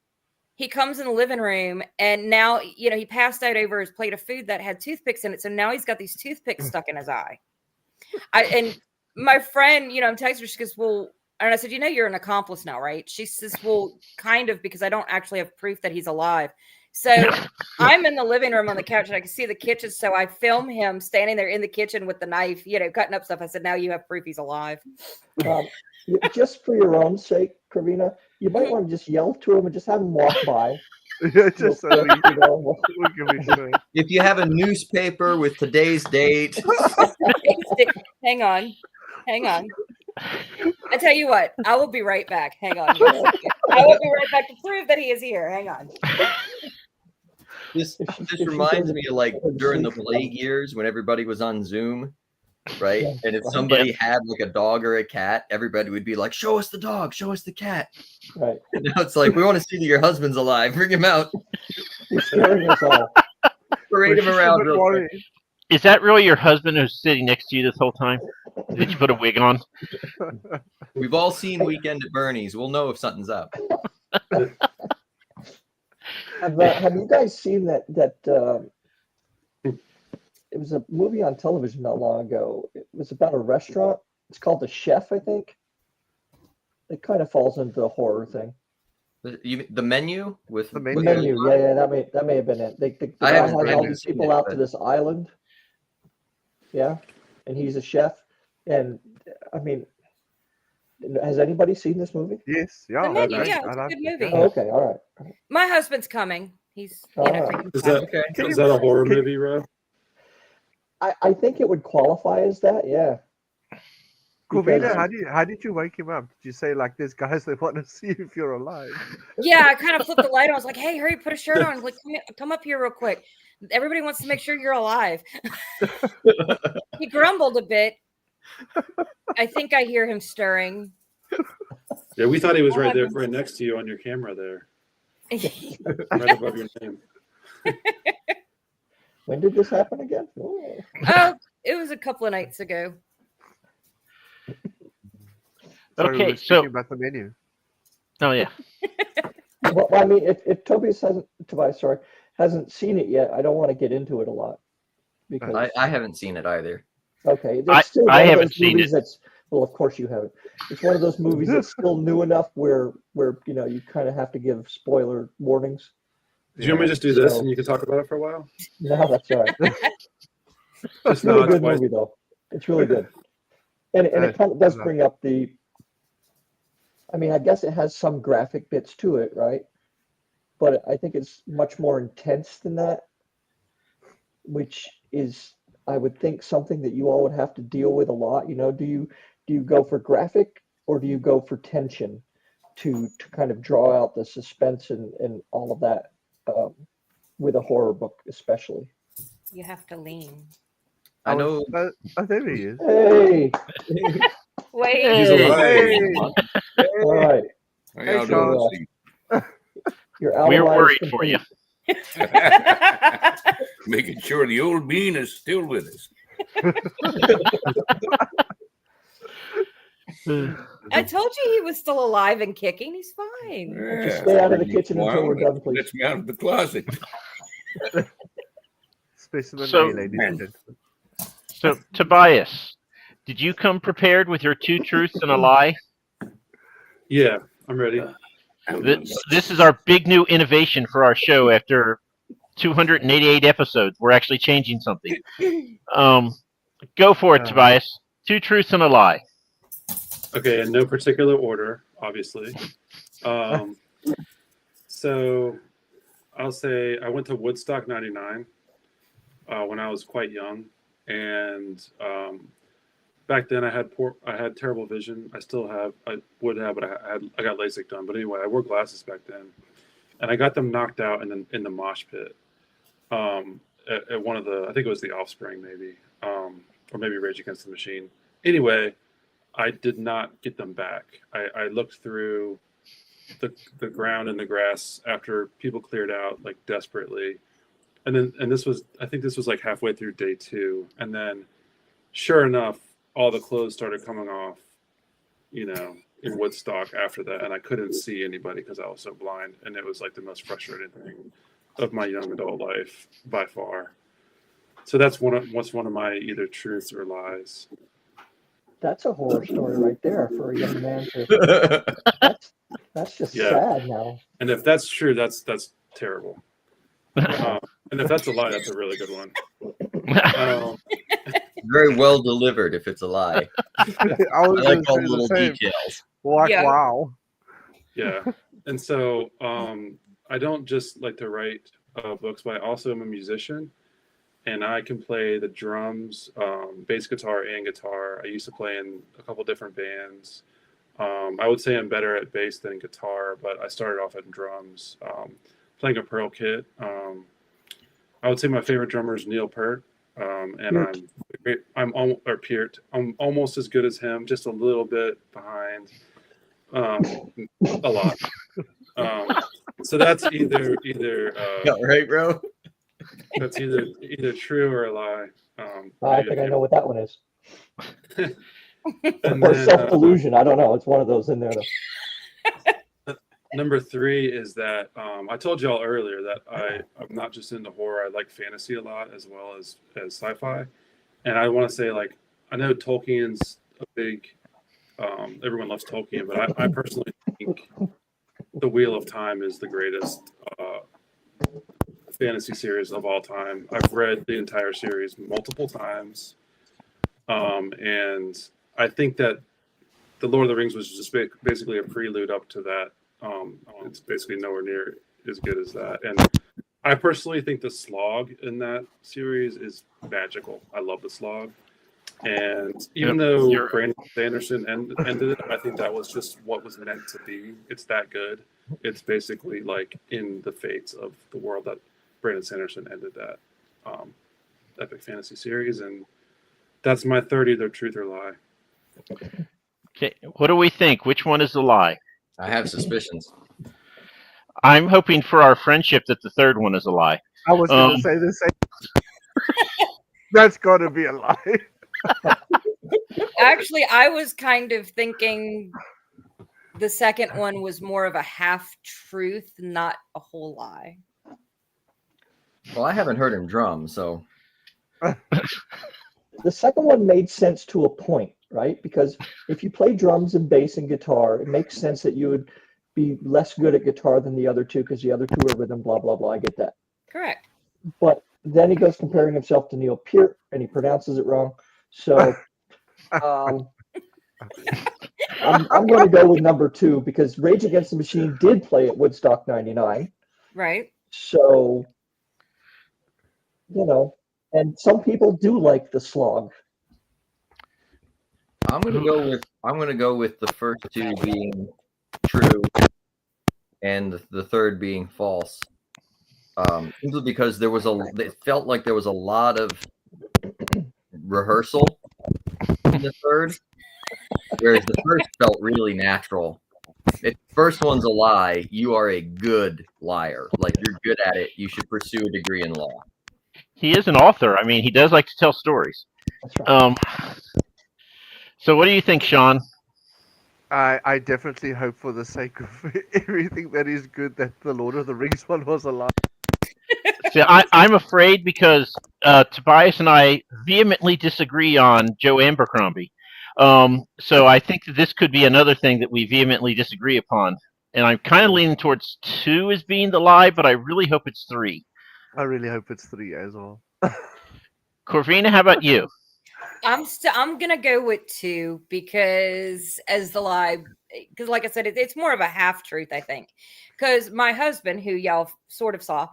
he comes in the living room and now, he passed out over his plate of food that had toothpicks in it. So now he's got these toothpicks stuck in his eye. And my friend, I'm texting her, she goes, "Well," and I said, "You're an accomplice now, right?" She says, "Well, kind of, because I don't actually have proof that he's alive." So I'm in the living room on the couch and I can see the kitchen. So I film him standing there in the kitchen with the knife, cutting up stuff. I said, "Now you have proof he's alive." Just for your own sake, Corina, you might want to just yell to him and just have him walk by. Yeah, just so we know. can be sure. If you have a newspaper with today's date, Hang on. I tell you what, I will be right back. Hang on. I will be right back to prove that he is here. Hang on. this If she reminds says me it- of like during the sleep. plague years when everybody was on Zoom, right? Yeah. And if somebody had like a dog or a cat, everybody would be like, "Show us the dog, show us the cat." Right. And now it's like, "We want to see that your husband's alive. Bring him out, You're scaring us all. parade him But around." don't real quick." worry. Is that really your husband who's sitting next to you this whole time? Did you put a wig on? We've all seen Weekend at Bernie's. We'll know if something's up. Have you guys seen that it was a movie on television not long ago. It was about a restaurant. It's called The Chef, I think. It kind of falls into the horror thing. The Menu with The The Menu. Menu, yeah, that may have been it. The I guy haven't has all seen these it, people out to but- this island. Yeah, and he's a chef. And I mean, has anybody seen this movie? Yes, yeah. The Menu, I like- yeah, I it's a like good it, movie. Oh, okay, all right. My husband's coming. He's Alright. Is that Okay. is that a horror movie, Rob? I think it would qualify as that, yeah. Corvina, Because- how did you wake him up? Did you say like there's guys that want to see if you're alive? Yeah, I kind of flipped the light on. I was like, "Hey, hurry, put a shirt on. Like, come up here real quick. Everybody wants to make sure you're alive." He grumbled a bit. I think I hear him stirring. Yeah, we thought he was right there, right next to you on your camera there, right above your name. When did this happen again? Oh. Oh, it was a couple of nights ago. Sorry, we Okay, were so speaking about the Menu. oh yeah, Well, I mean, if Tobias hasn't seen it yet, I don't want to get into it a lot because I haven't seen it either. okay, I- it's still I one of haven't those seen movies that's well, of course you haven't. It's one of those movies that's still new enough where you kind of have to give spoiler warnings. Do you want me to just do this So- and you can talk about it for a while? No, that's all right. Just It's really nod good twice. movie though. It's really good, and it kind of does bring up the. I mean, I guess it has some graphic bits to it, right? But I think it's much more intense than that, which is, I would think, something that you all would have to deal with a lot. You know, do you go for graphic or do you go for tension to kind of draw out the suspense and all of that with a horror book, especially? You have to lean. I know. Oh, there he is. Hey, Wait. He's Hey. alive. all right, How y'all Hey, Sean. doing this your we were alibi is worried for you. complete. evening? Making sure the old bean is still with us. I told you he was still alive and kicking. He's fine. Just stay out of the kitchen until we're done, please. Gets me out of the closet. Specimen So- A, ladies and gentlemen. So Tobias, did you come prepared with your 2 truths and a lie? Yeah, I'm ready. This is our big new innovation for our show. After 288 episodes, we're actually changing something. Go for it, Tobias. 2 truths and a lie. Okay, in no particular order, obviously. So I'll say I went to Woodstock '99 when I was quite young, and back then I had terrible vision. I still have. I would have, but I got LASIK done. But anyway, I wore glasses back then, and I got them knocked out in the mosh pit. At one of the, I think it was the Offspring, maybe, or maybe Rage Against the Machine. Anyway, I did not get them back. I looked through the ground and the grass after people cleared out like desperately, and this was, I think this was like halfway through day 2, and then sure enough, all the clothes started coming off, in Woodstock after that, and I couldn't see anybody because I was so blind, and it was like the most frustrating thing of my young adult life by far. So that's one of my either truths or lies. That's a horror story right there for a young man to. That's just Yeah. sad now. And if that's true, that's terrible. And if that's a lie, that's a really good one. Very well delivered if it's a lie. I I was like going all to the say little the same. details. Like, Yeah. wow. Yeah. And so I don't just like to write books, but I also am a musician. And I can play the drums, bass guitar, and guitar. I used to play in a couple different bands. I would say I'm better at bass than guitar, but I started off at drums, playing a Pearl kit. I would say my favorite drummer is Neil Peart, and Peart. I'm almost as good as him, just a little bit behind, a lot. So that's either Yeah, right, bro. that's either true or a lie. I think I know what that one is. And Or then, self-delusion. I don't know. It's one of those in there. number 3 is that I told y'all earlier that I'm not just into horror. I like fantasy a lot as well as sci-fi. And I want to say, like, I know Tolkien's a big. Everyone loves Tolkien, but I personally think The Wheel of Time is the greatest fantasy series of all time. I've read the entire series multiple times, and I think that The Lord of the Rings was just basically a prelude up to that. It's basically nowhere near as good as that. And I personally think the slog in that series is magical. I love the slog. And even though Brandon Sanderson ended it, I think that was just what was meant to be. It's that good. It's basically like in the fates of the world that Brandon Sanderson ended that epic fantasy series. And that's my 30, either truth or lie. Okay, what do we think? Which one is the lie? I have suspicions. I'm hoping for our friendship that the third one is a lie. I was going to say the same. That's got to be a lie. Actually, I was kind of thinking the second one was more of a half truth, not a whole lie. Well, I haven't heard him drum, so The second one made sense to a point, right? Because if you play drums and bass and guitar, it makes sense that you would be less good at guitar than the other two because the other two are rhythm, blah, blah, blah. I get that. Correct. But then he goes comparing himself to Neil Peart, and he pronounces it wrong. So I'm going to go with number 2 because Rage Against the Machine did play at Woodstock 99. Right. So, and some people do like the slog. I'm gonna go with the first 2 being true and the third being false. Simply because it felt like there was a lot of rehearsal in the third, whereas the first felt really natural. If the first one's a lie, you are a good liar. Like, you're good at it. You should pursue a degree in law. He is an author. I mean, he does like to tell stories. That's right. So what do you think, Sean? I definitely hope, for the sake of everything that is good, that the Lord of the Rings one was a lie. See, I'm afraid because Tobias and I vehemently disagree on Joe Abercrombie. So I think that this could be another thing that we vehemently disagree upon. And I'm kind of leaning towards 2 as being the lie, but I really hope it's 3. I really hope it's 3 as well. Corvina, how about you? I'm gonna go with 2 because as the lie, because like I said, it's more of a half truth, I think. Because my husband, who y'all sort of saw,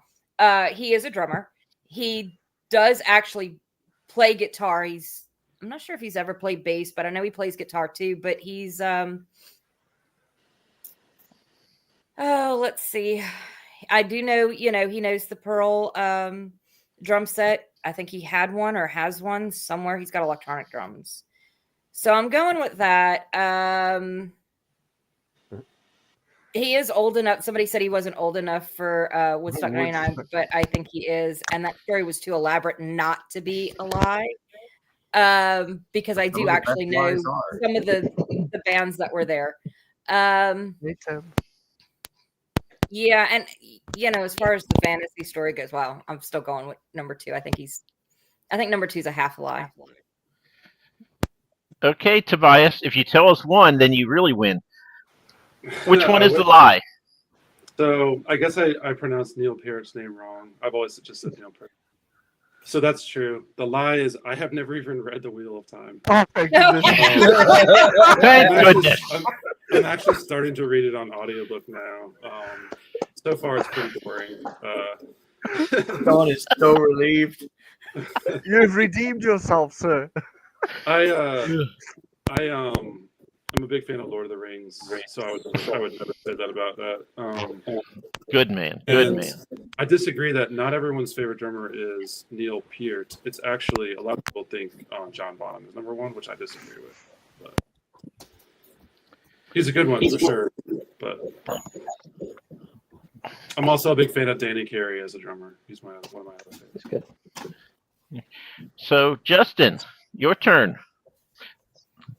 he is a drummer. He does actually play guitar. I'm not sure if he's ever played bass, but I know he plays guitar too. But he's let's see. I do know, he knows the Pearl drum set. I think he had one or has one somewhere. He's got electronic drums. So I'm going with that. He is old enough. Somebody said he wasn't old enough for Woodstock 99, but I think he is. And that story was too elaborate not to be a lie. Because I do actually know some of the bands that were there. Yeah, and as far as the fantasy story goes, wow, I'm still going with number 2. I think number 2 is a half lie. Okay, Tobias, if you tell us 1, then you really win. Which one is the lie? So I guess I pronounced Neil Peart's name wrong. I've always just said Neil Peart. So that's true. The lie is I have never even read The Wheel of Time. Oh, thank goodness. Thank goodness. I'm actually starting to read it on audiobook now. So far, it's pretty boring. Sean is so relieved. You've redeemed yourself, sir. I'm a big fan of Lord of the Rings, so I would never say that about that. Good man. Good man. I disagree that not everyone's favorite drummer is Neil Peart. It's actually, a lot of people think John Bonham is number 1, which I disagree with. But he's a good one for sure. But I'm also a big fan of Danny Carey as a drummer. He's one of my other favorites. That's good. So, Justin, your turn.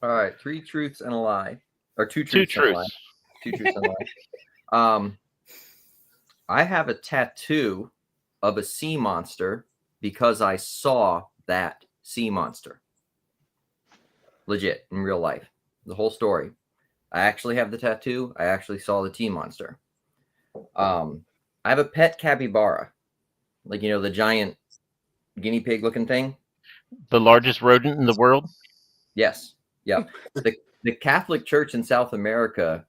All right, 3 truths and a lie, or 2 Two truths and a lie. truths. 2 truths and a lie. I have a tattoo of a sea monster because I saw that sea monster. Legit, in real life. The whole story. I actually have the tattoo. I actually saw the sea monster. I have a pet capybara. Like, the giant guinea pig looking thing. The largest rodent in the world. Yes. Yep. The Catholic Church in South America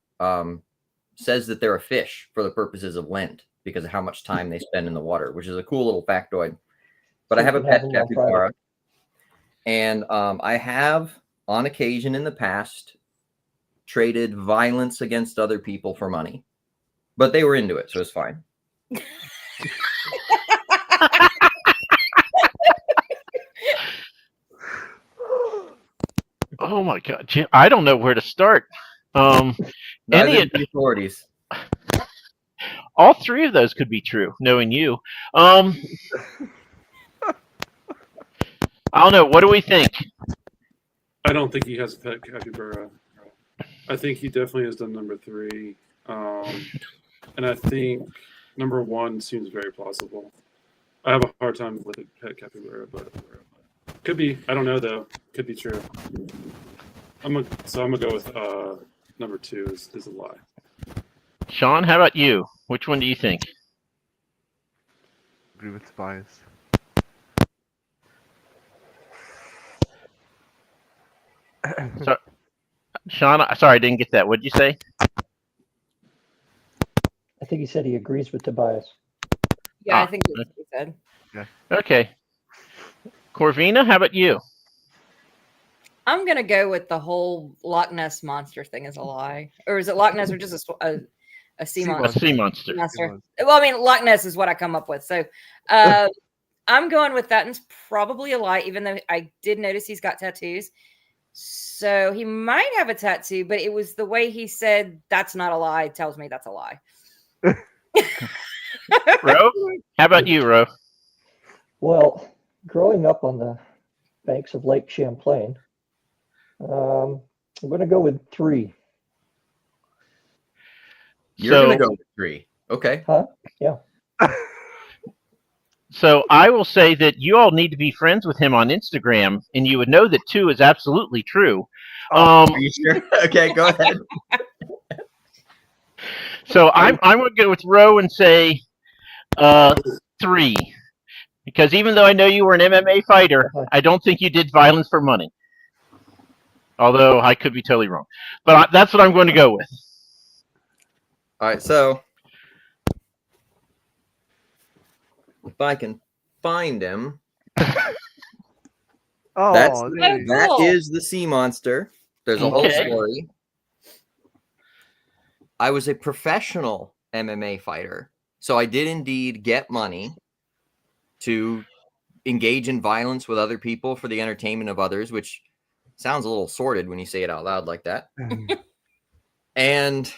says that they're a fish for the purposes of Lent because of how much time they spend in the water, which is a cool little factoid. But I have a pet capybara. And I have, on occasion in the past, traded violence against other people for money. But they were into it, so it's fine. Oh my God, Jim! I don't know where to start. Neither Any do the authorities. all three of those could be true, knowing you. I don't know. What do we think? I don't think he has a pet capybara. I think he definitely has done number 3. And I think number 1 seems very plausible. I have a hard time with a pet capybara, but could be. I don't know though. Could be true. I'm gonna go with number 2 is a lie. Sean, how about you? Which one do you think? Agree with Tobias. Sean, sorry, I didn't get that. What'd you say? I think he said he agrees with Tobias. Yeah, I think that's what he said. Okay. Corvina, how about you? I'm gonna go with the whole Loch Ness monster thing as a lie, or is it Loch Ness or just a sea Sea A monster? sea monster. Monster. Well, I mean, Loch Ness is what I come up with, so I'm going with that, and it's probably a lie, even though I did notice he's got tattoos. So he might have a tattoo, but it was the way he said that's not a lie tells me that's a lie. Ro, how about you, Ro? Well, growing up on the banks of Lake Champlain, I'm going to go with 3. You're So- going to go with 3. Okay. Huh? Yeah. So I will say that you all need to be friends with him on Instagram, and you would know that 2 is absolutely true. Are you sure? Okay, go ahead. So I'm going to go with Ro and say 3, because even though I know you were an MMA fighter, I don't think you did violence for money. Although I could be totally wrong, but that's what I'm going to go with. All right, so if I can find him, Oh, that cool. is the sea monster. There's a whole Okay. story. I was a professional MMA fighter, so I did indeed get money to engage in violence with other people for the entertainment of others, which sounds a little sordid when you say it out loud like that. And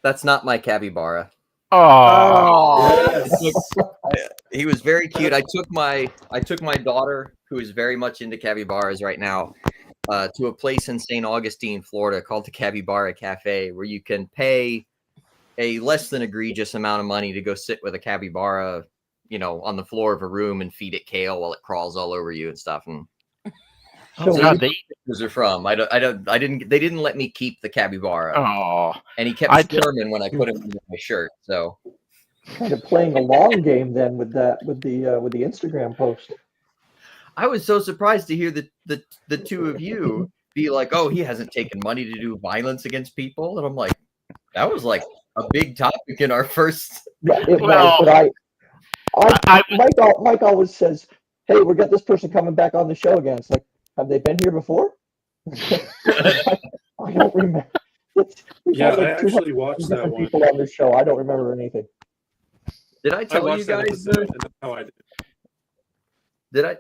that's not my capybara. Oh, He was very cute. I took my daughter, who is very much into capybaras right now, to a place in St. Augustine, Florida, called the Capybara Cafe, where you can pay a less than egregious amount of money to go sit with a capybara, on the floor of a room and feed it kale while it crawls all over you and stuff. And So so God, that's where they're from. They didn't let me keep the capybara, oh, and he kept squirming when I put him in my shirt. So kind of playing a long game then with the Instagram post. I was so surprised to hear the 2 of you be like, "Oh, he hasn't taken money to do violence against people," and I'm like, that was like a big topic in our first. Yeah, it Well, was, but I Mike always says, "Hey, we got this person coming back on the show again." It's like, have they been here before? I don't remember. Yeah, I actually watched that one. People on this show. I don't remember anything. Did I I tell you watched that guys? episode, and that's how I did.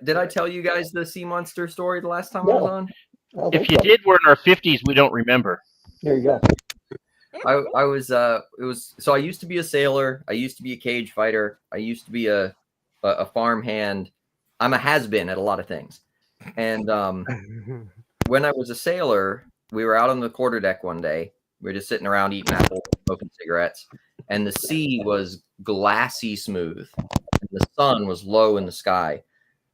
Did I tell you guys the sea monster story the last time I No. was on? I don't if think you so. did, we're in our 50s. We don't remember. There you go. I was so I used to be a sailor. I used to be a cage fighter. I used to be a farm hand. I'm a has-been at a lot of things. And when I was a sailor, we were out on the quarterdeck one day. We were just sitting around eating apples, smoking cigarettes, and the sea was glassy smooth, and the sun was low in the sky.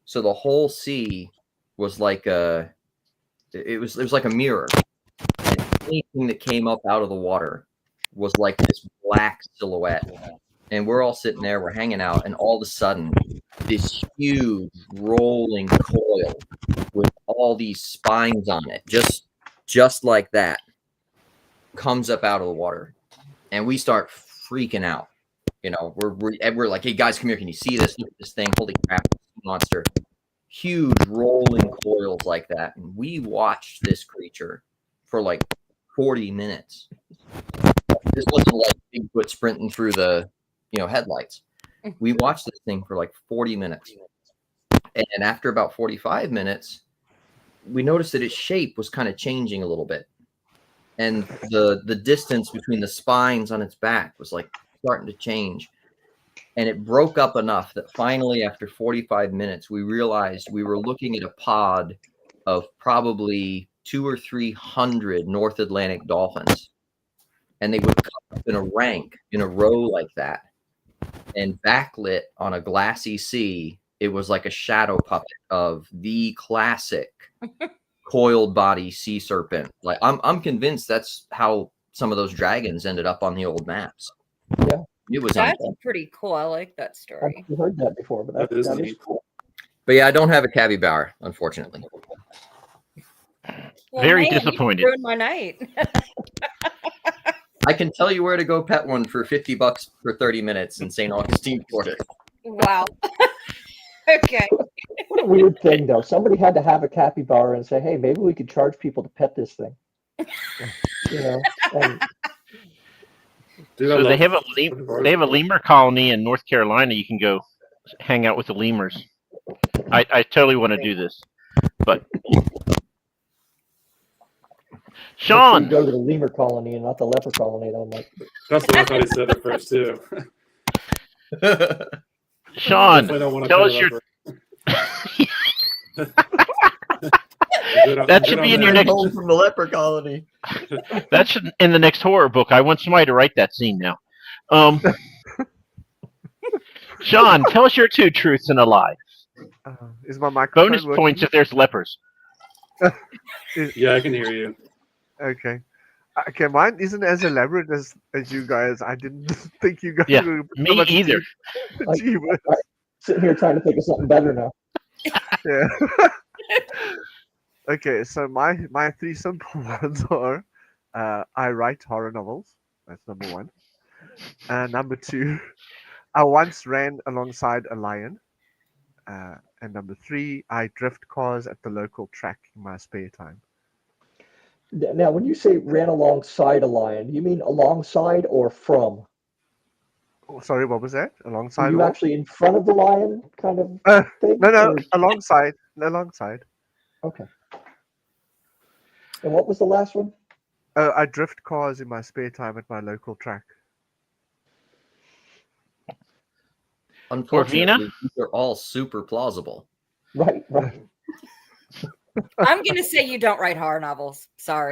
So the whole sea was like it was like a mirror. And anything that came up out of the water was like this black silhouette. And we're all sitting there, we're hanging out, and all of a sudden, this huge rolling coil with all these spines on it, just like that, comes up out of the water, and we start freaking out. You know, we're like, "Hey guys, come here! Can you see this? Look at this thing! Holy crap, monster!" Huge rolling coils like that, and we watched this creature for like 40 minutes. This wasn't like Bigfoot sprinting through the headlights. We watched this thing for like 40 minutes. And after about 45 minutes, we noticed that its shape was kind of changing a little bit. And the distance between the spines on its back was like starting to change. And it broke up enough that finally, after 45 minutes, we realized we were looking at a pod of probably 200 or 300 North Atlantic dolphins. And they would come up in a rank, in a row like that. And backlit on a glassy sea, it was like a shadow puppet of the classic coiled body sea serpent. Like I'm convinced that's how some of those dragons ended up on the old maps. Yeah, it was. That's pretty cool. I like that story. I've heard that before, but that is cool. But yeah, I don't have a capybara, unfortunately. Well, Very man, disappointed. You ruined my night. I can tell you where to go pet one for $50 for 30 minutes in St. Augustine, Florida. Wow. Okay. What a weird thing, though. Somebody had to have a capybara and say, "Hey, maybe we could charge people to pet this thing." You know. And, Dude, So they have a lemur colony in North Carolina. You can go hang out with the lemurs. I totally want to do this, but Sean, you go to the lemur colony and not the leper colony. Though, Mike. That's what I thought he said at first too. Sean, tell us your. That should be in your next. Home from the leper colony. That should in the next horror book. I want somebody to write that scene now. Sean, tell us your two truths and a lie. Is my microphone Bonus working? points if there's lepers. Yeah, I can hear you. Okay. Okay, mine isn't as elaborate as you guys. I didn't think you guys Yeah, were me either. Gee, Sitting here trying to think of something better now. yeah. Okay, so my three simple ones are I write horror novels. That's number one. And number two, I once ran alongside a lion. And number three, I drift cars at the local track in my spare time. Now, when you say ran alongside a lion, you mean alongside or from? Oh, sorry, what was that? Were Alongside you what? actually in front of the lion, kind of thing? No, Or- alongside. Alongside. Okay. And what was the last one? I drift cars in my spare time at my local track. Unfortunately, these are all super plausible. Right. I'm going to say you don't write horror novels. Sorry.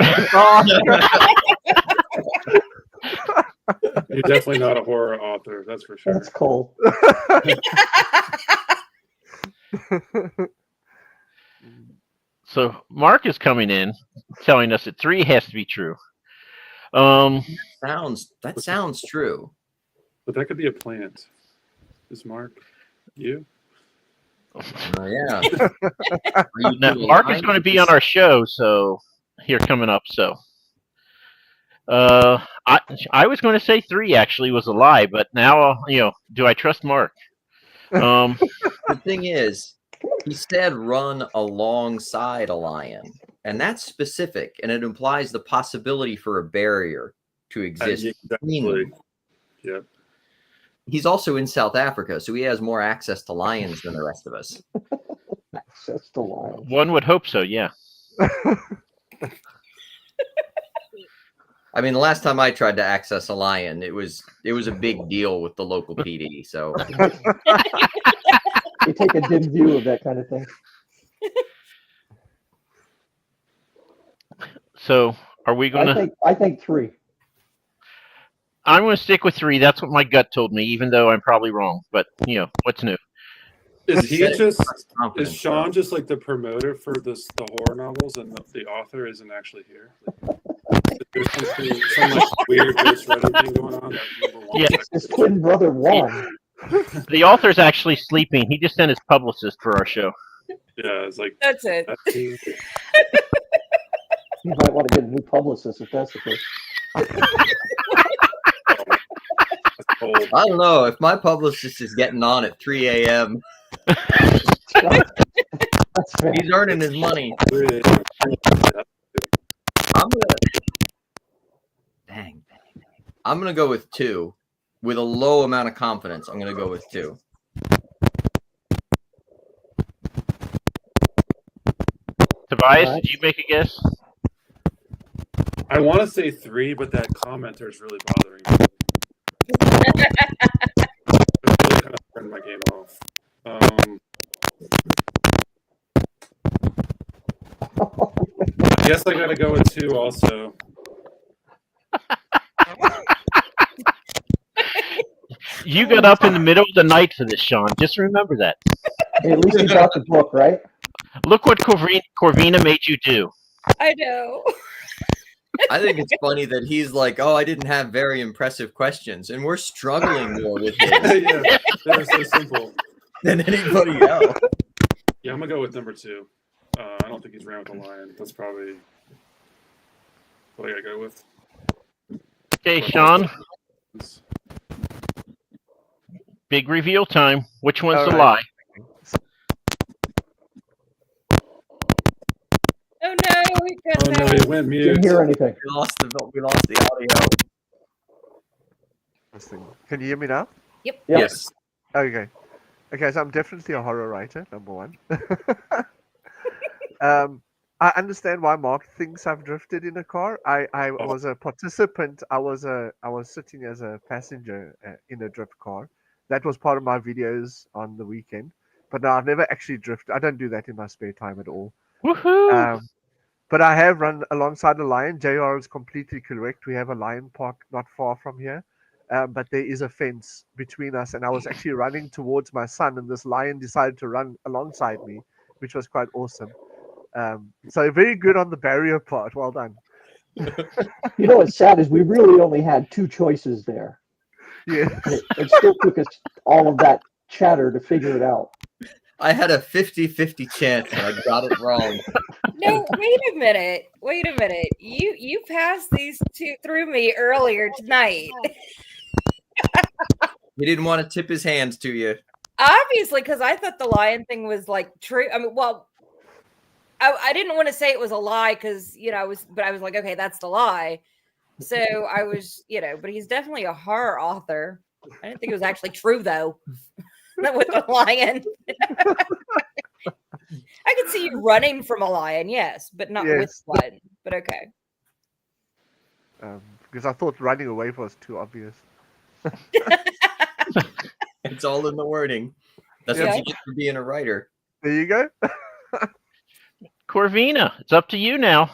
You're definitely not a horror author, that's for sure. That's cool. So Mark is coming in, telling us that 3 has to be true. That sounds true. But that could be a plant. Is Mark you? Yeah. Now, Mark is going to be on our show, so here coming up. So, I was going to say 3 actually was a lie, but now do I trust Mark? The thing is, he said run alongside a lion, and that's specific, and it implies the possibility for a barrier to exist between them. Yep. He's also in South Africa, so he has more access to lions than the rest of us. Access to lion. One would hope so. Yeah. I mean, the last time I tried to access a lion, it was a big deal with the local PD. So You take a dim view of that kind of thing. So are we going to? I think 3. I'm going to stick with 3. That's what my gut told me, even though I'm probably wrong. But what's new? Is You he said it with just such confidence, is Sean just like the promoter for the horror novels, and the author isn't actually here? Like, there's some like weird ghostwriting thing going on. That's number one. Yeah. His twin brother Juan. The author's actually sleeping. He just sent his publicist for our show. Yeah, it's like That's it. You might want to get a new publicist if that's the case. old. I don't know if my publicist is getting on at 3 a.m. That's fair. He's earning his money. I'm gonna go with 2, with a low amount of confidence. I'm gonna go with 2. Tobias, Alright. did you make a guess? I want to say 3, but that commenter is really bothering me. I really kind of turned my game off. I guess I gotta go with 2 also. You got up in the middle of the night for this, Sean. Just remember that. Hey, at least he got the book, right? Look what Corvina made you do. I know. I think it's funny that he's like, "Oh, I didn't have very impressive questions," and we're struggling more with him Yeah, they're so simple. than anybody else. Yeah, I'm gonna go with number 2. I don't think he's ran with the lion. That's probably what I gotta go with. Okay, Sean. Big reveal time. Which one's the lie? Oh no, we got Oh no, he went mute. Didn't hear anything. We lost the audio. Can you hear me now? Yep. Yes. Okay. Okay, so I'm definitely a horror writer, number 1. I understand why Mark thinks I've drifted in a car. I was a participant. I was sitting as a passenger in a drift car. That was part of my videos on the weekend. But no, I've never actually drifted. I don't do that in my spare time at all. Woohoo! But I have run alongside a lion. JR is completely correct. We have a lion park not far from here. But there is a fence between us. And I was actually running towards my son, and this lion decided to run alongside me, which was quite awesome. So very good on the barrier part. Well done. You know what's sad is we really only had 2 choices there. Yeah. It still took us all of that chatter to figure it out. I had a 50-50 chance and I got it wrong. No, wait a minute. Wait a minute. You passed these 2 through me earlier tonight. He didn't want to tip his hands to you. Obviously, because I thought the lion thing was like true. I mean, well, I didn't want to say it was a lie because I was like, okay, that's the lie. So I was, but he's definitely a horror author. I didn't think it was actually true though. Not with the lion. I could see you running from a lion, yes, but not with one. But okay. Because I thought running away was too obvious. It's all in the wording. That's what you get for being a writer. There you go. Corvina, it's up to you now.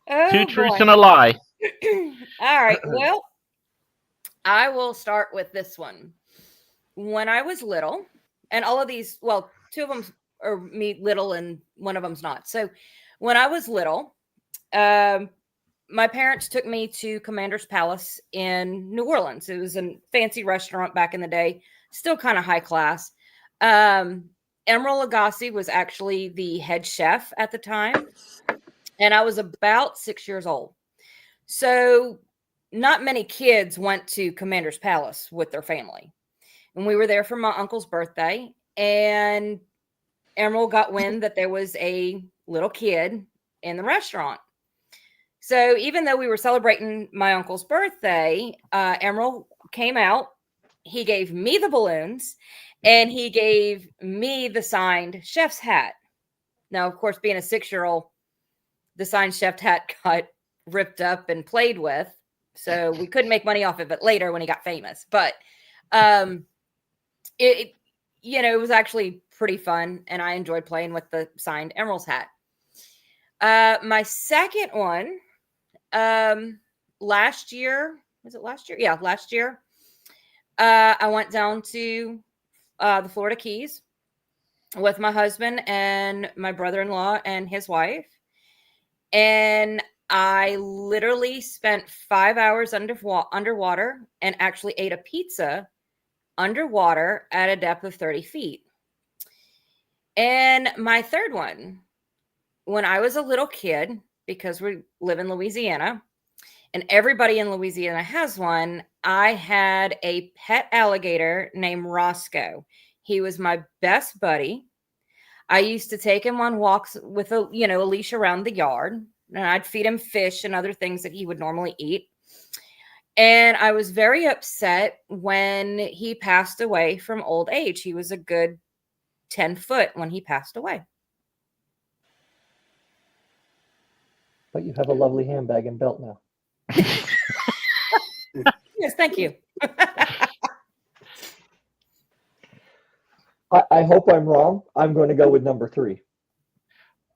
Oh, 2 truths and a lie. All right. Well, I will start with this one. When I was little, and all of these, well, 2 of them are me little and one of them's not. So when I was little, my parents took me to Commander's Palace in New Orleans. It was a fancy restaurant back in the day, still kind of high class. Emeril Lagasse was actually the head chef at the time, and I was about 6 years old. So not many kids went to Commander's Palace with their family. And we were there for my uncle's birthday, and Emeril got wind that there was a little kid in the restaurant. So even though we were celebrating my uncle's birthday, Emeril came out. He gave me the balloons, and he gave me the signed chef's hat. Now, of course, being a 6-year-old, the signed chef's hat got ripped up and played with. So we couldn't make money off of it later when he got famous. But it was actually pretty fun, and I enjoyed playing with the signed Emeril's hat. My second one, last year, was it last year? Yeah, last year. I went down to the Florida Keys with my husband and my brother-in-law and his wife. And I literally spent 5 hours underwater and actually ate a pizza underwater at a depth of 30 feet. And my third one, when I was a little kid, because we live in Louisiana and everybody in Louisiana has one, I had a pet alligator named Roscoe. He was my best buddy. I used to take him on walks with a leash around the yard, and I'd feed him fish and other things that he would normally eat. And I was very upset when he passed away from old age. He was a good 10 foot when he passed away. But you have a lovely handbag and belt now. Yes, thank you. I hope I'm wrong. I'm going to go with number 3.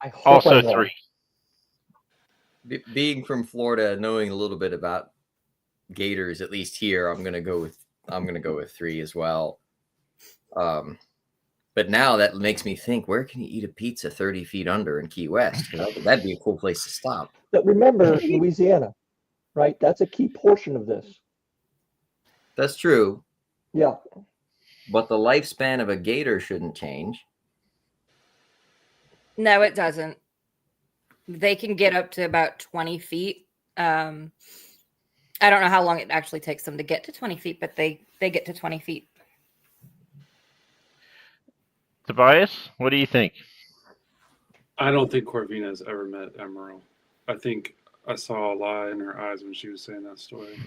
I hope Also I'm wrong. 3. Being from Florida, knowing a little bit about gators, at least here, I'm gonna go with 3 as well. But now that makes me think, where can you eat a pizza 30 feet under in Key West? That'd be a cool place to stop. But remember, Louisiana, right? That's a key portion of this. That's true. Yeah. But the lifespan of a gator shouldn't change. No, it doesn't. They can get up to about 20 feet. I don't know how long it actually takes them to get to 20 feet, but they get to 20 feet. Tobias, what do you think? I don't think Corvina's ever met Emerald. I think I saw a lie in her eyes when she was saying that story.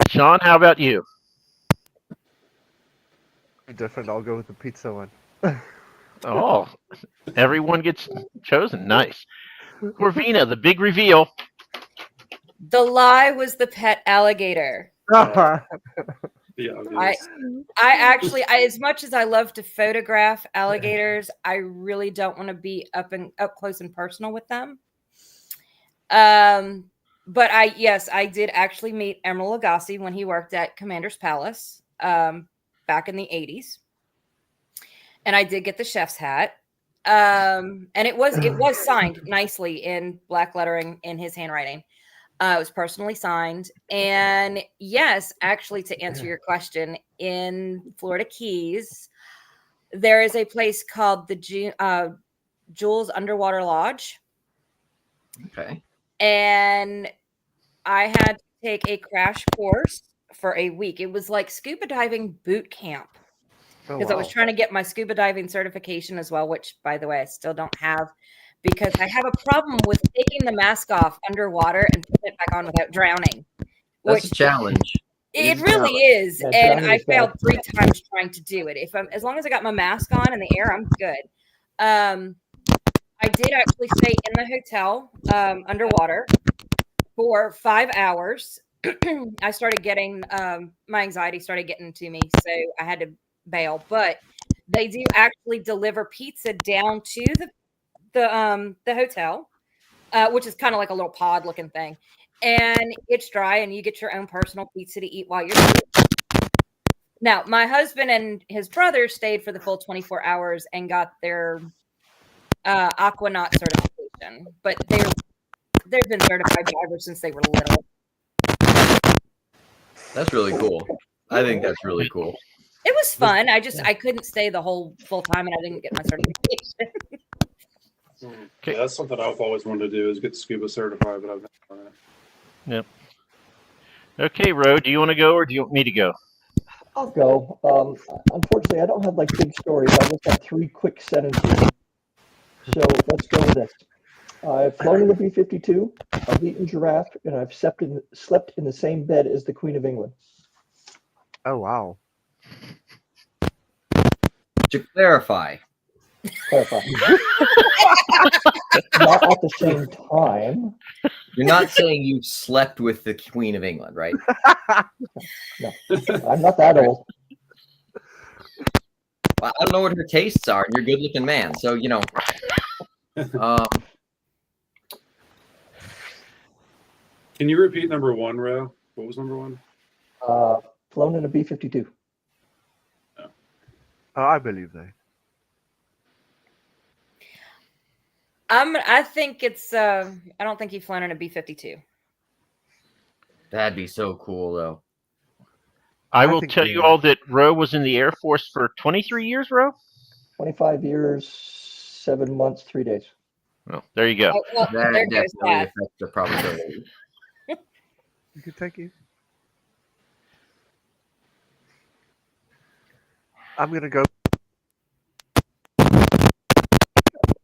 Sean, how about you? Different. I'll go with the pizza one. Oh, everyone gets chosen. Nice. Corvina, the big reveal. The lie was the pet alligator. Yeah, I actually, as much as I love to photograph alligators, I really don't want to be up close and personal with them. But I did actually meet Emerald Lagasse when he worked at Commander's Palace back in the 80s. And I did get the chef's hat. And it was signed nicely in black lettering in his handwriting. It was personally signed. And yes, actually, to answer your question, in Florida Keys, there is a place called the Jules Underwater Lodge. Okay. And I had to take a crash course for a week. It was like scuba diving boot camp. Because I was trying to get my scuba diving certification as well, which, by the way, I still don't have, because I have a problem with taking the mask off underwater and putting it back on without drowning. That's a challenge. It really is. Yeah, And drowning I is bad. failed 3 times trying to do it. As long as I got my mask on in the air, I'm good. I did actually stay in the hotel underwater for 5 hours. I started getting my anxiety started getting to me, so I had to bail. But they do actually deliver pizza down to the hotel, which is kind of like a little pod looking thing, and it's dry, and you get your own personal pizza to eat while you're there. Now, my husband and his brother stayed for the full 24 hours and got their Aquanaut certification, but they've been certified divers since they were little. That's really cool. I think that's really cool. It was fun. I couldn't stay the whole full time, and I didn't get my certification. Yeah, that's something I've always wanted to do, is get scuba certified, but I've never done it. Yep. Okay, Ro, do you want to go or do you want me to go? I'll go. Unfortunately, I don't have like big stories. I just have 3 quick sentences. So let's go with this. I've flown in the B-52, I've eaten giraffe, and I've slept in the same bed as the Queen of England. Oh, wow. To clarify, Clarify. Not at the same time. you're not saying you slept with the Queen of England, right? No, I'm not that old. I don't know what her tastes are, and you're a good-looking man, so you know. Can you repeat number one, Ro? What was number one? Flown in a B-52. Oh, I believe that. I think it's. I don't think he's flown in a B-52. That'd be so cool, though. I I will think tell we you are. all that Roe was in the Air Force for 23 years, Roe. 25 years, 7 months, 3 days. Well, there you go. Oh, well, That there goes definitely that. affects the probability. Thank you. I'm gonna go.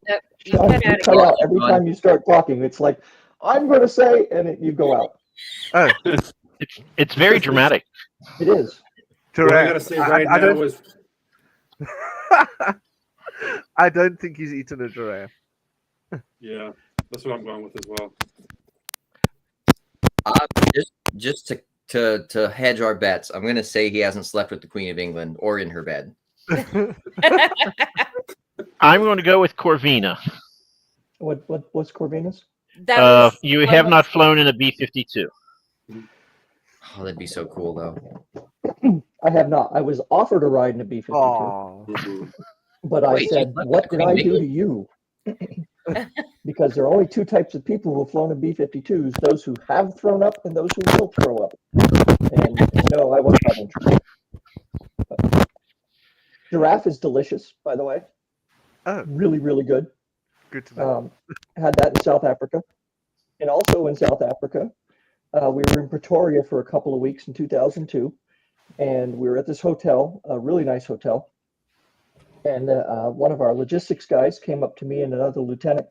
Nope, you Sean, cut you out cut again. out every time you start talking. It's like, I'm going to say, and you go out. Oh, It's very dramatic. It is. What I giraffe. gotta say right I now don't. is I don't think he's eaten a giraffe. yeah, that's what I'm going with as well. Just to hedge our bets, I'm gonna say he hasn't slept with the Queen of England or in her bed. I'm going to go with Corvina. What's Corvinus? That was You have not flown in a B-52. Oh, that'd be so cool, though. I have not. I was offered a ride in a B-52, Oh, but I Wait, said, you slept with what the did Queen I of do to England? you? Because there are only two types of people who have flown in B-52s, those who have thrown up and those who will throw up. And no, I was not interested. But giraffe is delicious, by the way. oh, Really, really good. good to know. Had that in South Africa. And also in South Africa, we were in Pretoria for a couple of weeks in 2002. And we were at this hotel, a really nice hotel. And one of our logistics guys came up to me and another lieutenant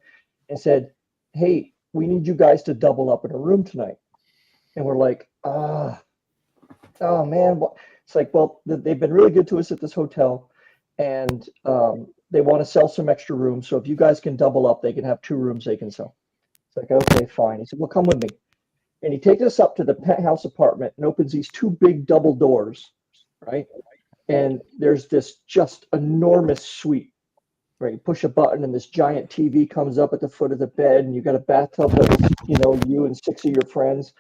and said, hey, we need you guys to double up in a room tonight. And we're like, oh man. It's like, well, they've been really good to us at this hotel. And they want to sell some extra rooms. So if you guys can double up, they can have 2 rooms they can sell. It's like, okay, fine. He said, well, come with me. And he takes us up to the penthouse apartment and opens these 2 big double doors, right? And there's this just enormous suite, right? You push a button and this giant TV comes up at the foot of the bed, and you got a bathtub that was, you and 6 of your friends.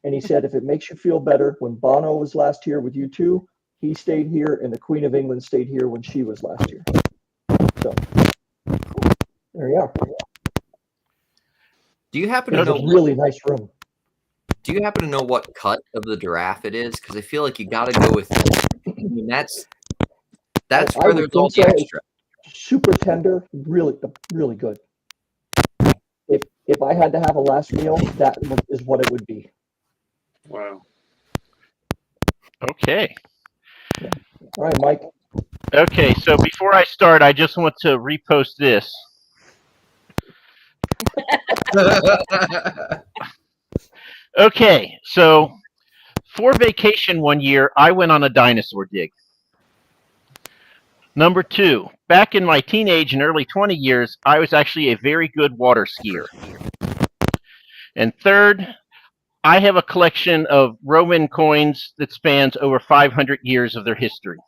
And he said, if it makes you feel better, when Bono was last here with you two, he stayed here, and the Queen of England stayed here when she was last year. So there you are. Do you happen to It's know? a really nice room. Do you happen to know what cut of the giraffe it is? Because I feel like you got to go with. I mean, that's I where would there's all think the so. extra. Super tender, really, really good. If I had to have a last meal, that is what it would be. Wow. Okay. All right, Mike. Okay, so before I start, I just want to repost this. Okay, so for vacation one year, I went on a dinosaur dig. Number 2, back in my teenage and early 20 years, I was actually a very good water skier. And third, I have a collection of Roman coins that spans over 500 years of their history.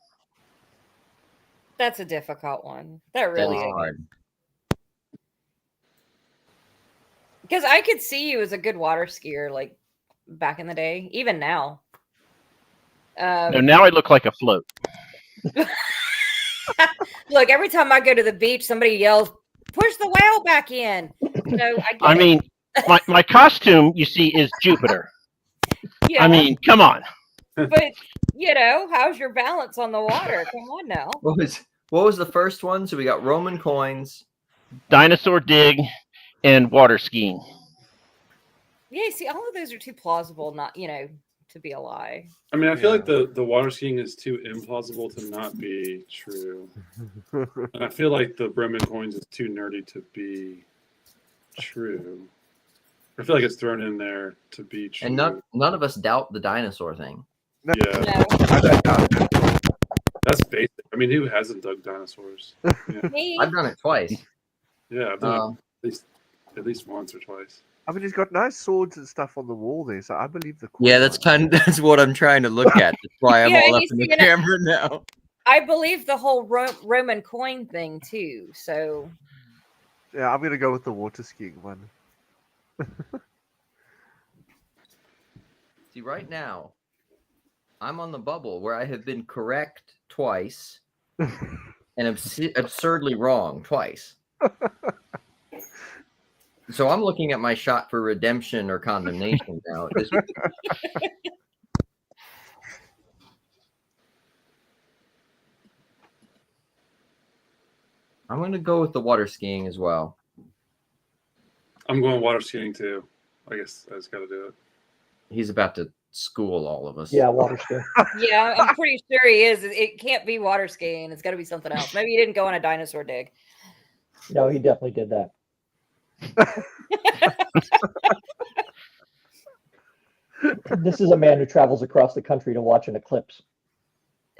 That's a difficult one. That That really is is. hard. Because I could see you as a good water skier, like back in the day, even now. No, now I look like a float. Look, every time I go to the beach, somebody yells, "Push the whale back in." So I get I mean, my costume, you see, is Jupiter. yeah, I mean, come on. but how's your balance on the water? Come on now. What was the first one? So we got Roman coins. Dinosaur dig and water skiing. Yeah, see, all of those are too plausible, not to be a lie. I mean, I feel like the water skiing is too implausible to not be true. And I feel like the Roman coins is too nerdy to be true. I feel like it's thrown in there to be true. And none of us doubt the dinosaur thing. Yeah, No, I don't doubt it. that's basic. I mean, who hasn't dug dinosaurs? Yeah, me. I've done it twice. yeah, I've done it at least once or twice. I mean, he's got nice swords and stuff on the wall there, so I believe the. Yeah, that's what I'm trying to look at. That's why I'm Yeah, all up he's in the seeing it. camera now. I believe the whole Roman coin thing too. So Yeah, I'm gonna go with the water skiing one. See, right now, I'm on the bubble where I have been correct twice and absurdly wrong twice. So I'm looking at my shot for redemption or condemnation now. I'm going to go with the water skiing as well. I'm going water skiing too. I guess I just got to do it. He's about to school all of us. Yeah, water skiing. yeah, I'm pretty sure he is. It can't be water skiing. It's got to be something else. Maybe he didn't go on a dinosaur dig. No, he definitely did that. This is a man who travels across the country to watch an eclipse.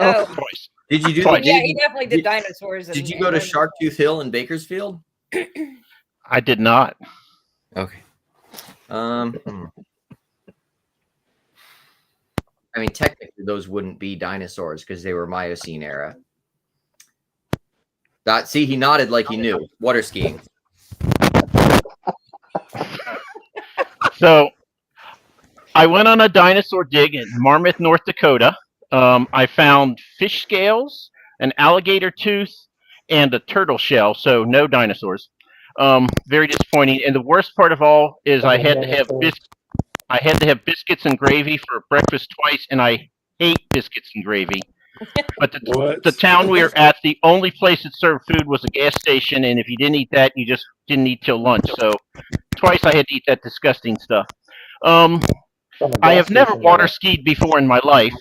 Oh, Twice. Did you do Twice. yeah, he definitely did dinosaurs. Did you go to Sharktooth Hill in Bakersfield? I did not. Okay. I mean, technically, those wouldn't be dinosaurs because they were Miocene era. See, he nodded like he knew. Water skiing. So I went on a dinosaur dig in Marmarth, North Dakota. I found fish scales, an alligator tooth, and a turtle shell. So no dinosaurs. Very disappointing. And the worst part of all is I had to have biscuits and gravy for breakfast twice, and I hate biscuits and gravy. But the town we were at, the only place that served food was a gas station, and if you didn't eat that, you just didn't eat till lunch. So twice I had to eat that disgusting stuff. I have never water skied before in my life.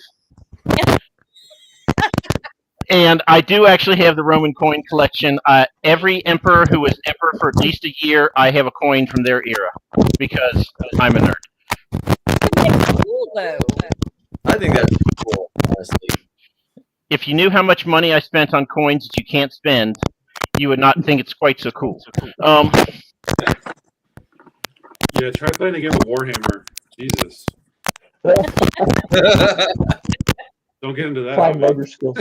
And I do actually have the Roman coin collection. Every emperor who was emperor for at least a year, I have a coin from their era because I'm a nerd. It's cool though. I think that's cool, honestly. If you knew how much money I spent on coins that you can't spend, you would not think it's quite so cool. Yeah, try playing a game of Warhammer. Jesus. Don't get into that. Fine hobby. motor skills.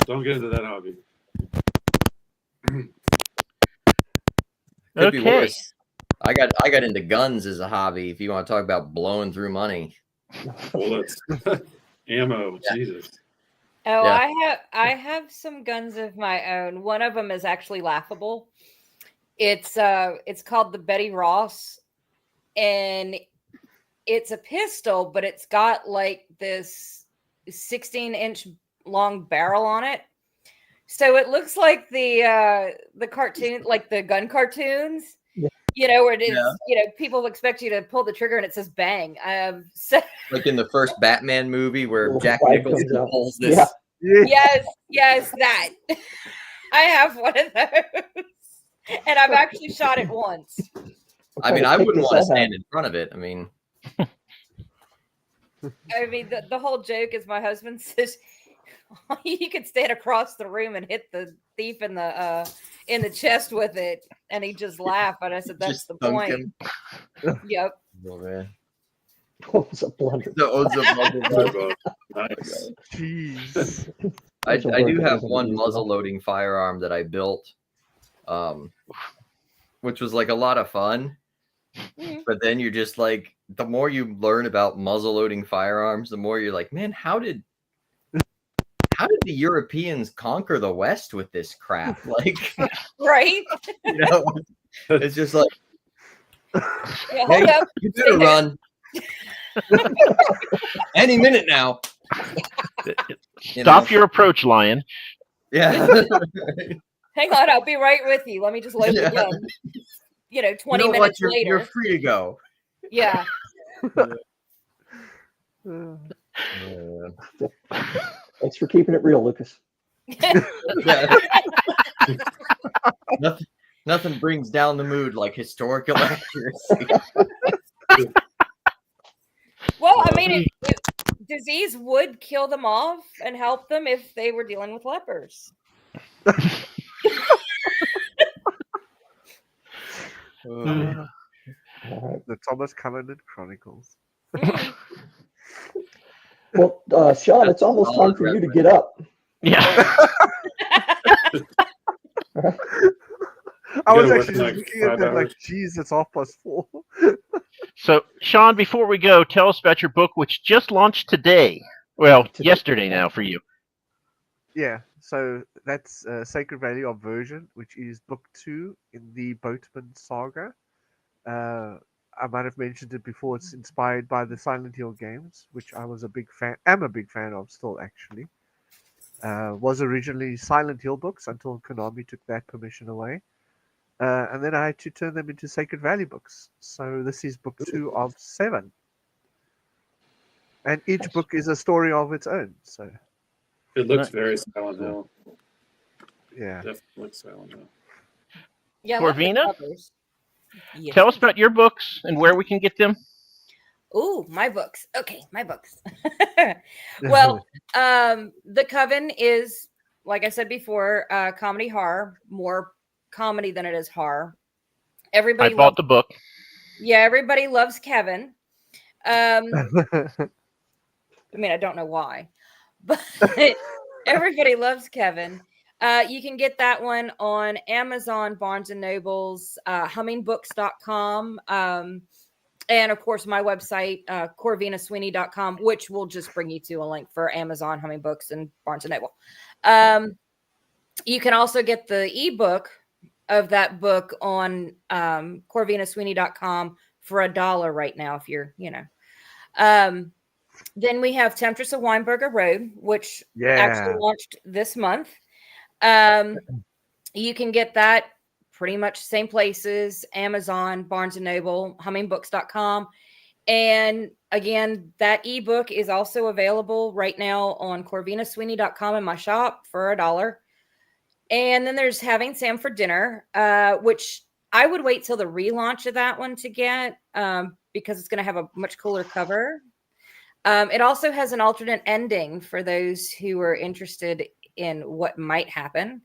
don't get into that hobby. Could be Okay. worse. I got into guns as a hobby. If you want to talk about blowing through money. Bullets, ammo. Yeah. Jesus. Oh, Yeah. I have some guns of my own. One of them is actually laughable. It's called the Betty Ross, and it's a pistol, but it's got like this 16-inch long barrel on it. So it looks like the cartoon, like the gun cartoons. Yeah. You know, where it is, people expect you to pull the trigger and it says bang. So Like in the first Batman movie where Little Jack spike Nicholson comes out. pulls this. Yeah. yes, that. I have one of those. And I've actually shot it once. I mean, I wouldn't want to stand in front of it. I mean, The whole joke is my husband says you could stand across the room and hit the thief in the chest with it, and he just laughed. And I said, "That's just the thunk point." him. Yep. Oh, man. What was a blunder? Nice. Jeez. I That's a do word that have doesn't one use muzzle enough. loading firearm that I built, which was like a lot of fun. Mhm. But then you're just like, the more you learn about muzzle loading firearms, the more you're like, man, how did the Europeans conquer the West with this crap? Like, Right. it's just like, Yeah, hey, hold up. you better run any minute now. Stop your approach, Lion. Yeah. Hang on, I'll be right with you. Let me just load Yeah. the gun. 20 You know what? minutes You're later. free to go. Yeah. Thanks for keeping it real, Lucas. Yeah. Nothing brings down the mood like historical accuracy. Well, I mean, disease would kill them off and help them if they were dealing with lepers. All right. The Thomas Cullinan Chronicles. Mhm. Well, Sean, it's almost time for you to get up. Yeah. I was gotta work actually like just looking at 5 that like, hours. geez, it's 4:30. So, Sean, before we go, tell us about your book, which just launched today. Well, yesterday now for you. Yeah, so that's Sacred Valley of Version, which is book 2 in the Boatman saga. I might have mentioned it before. It's inspired by the Silent Hill games, which I was a big fan. Am a big fan of still, actually. Was originally Silent Hill books until Konami took that permission away, and then I had to turn them into Sacred Valley books. So this is book 2 of 7, and each book is a story of its own. So It looks Nice. very Silent Hill. yeah, Definitely looks Silent Hill. Yeah, I love the Corvina, covers. Yes. tell us about your books and where we can get them. Ooh, my books. Okay, my books. Well, The Coven is, like I said before, comedy horror, more comedy than it is horror. I Everybody bought loves, the book. yeah, everybody loves Kevin. I mean, I don't know why, but everybody loves Kevin. You can get that one on Amazon, Barnes and Nobles, hummingbooks.com. And of course, my website, corvinasweeney.com, which will just bring you to a link for Amazon, Humming Books, and Barnes and Noble. You can also get the ebook of that book on corvinasweeney.com for $1 right now, if you're, then we have Temptress of Weinberger Road, which actually yeah. launched this month. You can get that pretty much same places, Amazon, Barnes and Noble, hummingbooks.com. And again, that ebook is also available right now on corvinasweeney.com in my shop for $1. And then there's Having Sam for Dinner, which I would wait till the relaunch of that one to get, because it's going to have a much cooler cover. It also has an alternate ending for those who are interested in what might happen.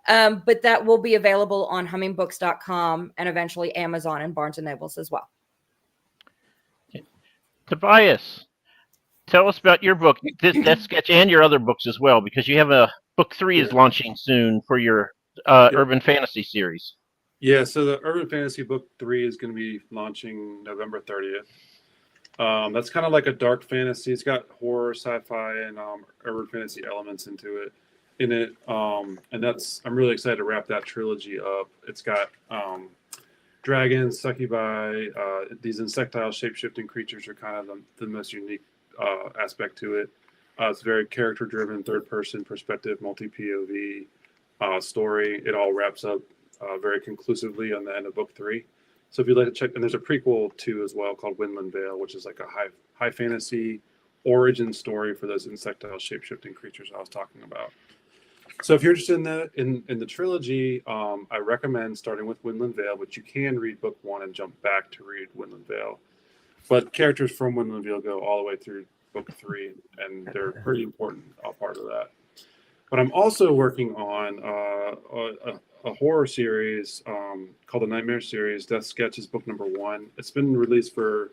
But that will be available on hummingbooks.com and eventually Amazon and Barnes and Nobles as well. Tobias, tell us about your book, this Death Sketch, and your other books as well, because you have a book 3 is launching soon for your urban fantasy series. Yeah, so the Urban Fantasy Book 3 is going to be launching November 30th. That's kind of like a dark fantasy. It's got horror, sci-fi, and urban fantasy elements in it. And I'm really excited to wrap that trilogy up. It's got dragons, succubi, these insectile shape-shifting creatures are kind of the most unique aspect to it. It's very character-driven, third-person perspective, multi-POV story. It all wraps up very conclusively on the end of book 3. So if you'd like to check, and there's a prequel too as well called Windland Vale, which is like a high fantasy origin story for those insectile shape-shifting creatures I was talking about. So if you're interested in the trilogy, I recommend starting with Windland Vale, but you can read book 1 and jump back to read Windland Vale. But characters from Windland Vale go all the way through book 3, and they're a pretty important part of that. But I'm also working on a horror series called the Nightmare series. Death Sketch is book number 1. It's been released for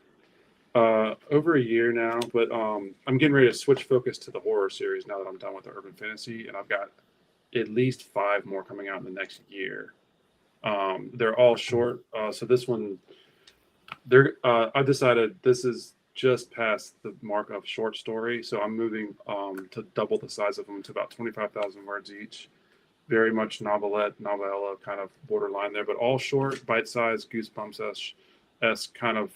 over a year now, but I'm getting ready to switch focus to the horror series now that I'm done with the urban fantasy, and I've got at least 5 more coming out in the next year. They're all short, so this one, I've decided this is just past the mark of short story, so I'm moving to double the size of them to about 25,000 words each. Very much novelette, novella kind of borderline there, but all short, bite-sized, Goosebumps-esque kind of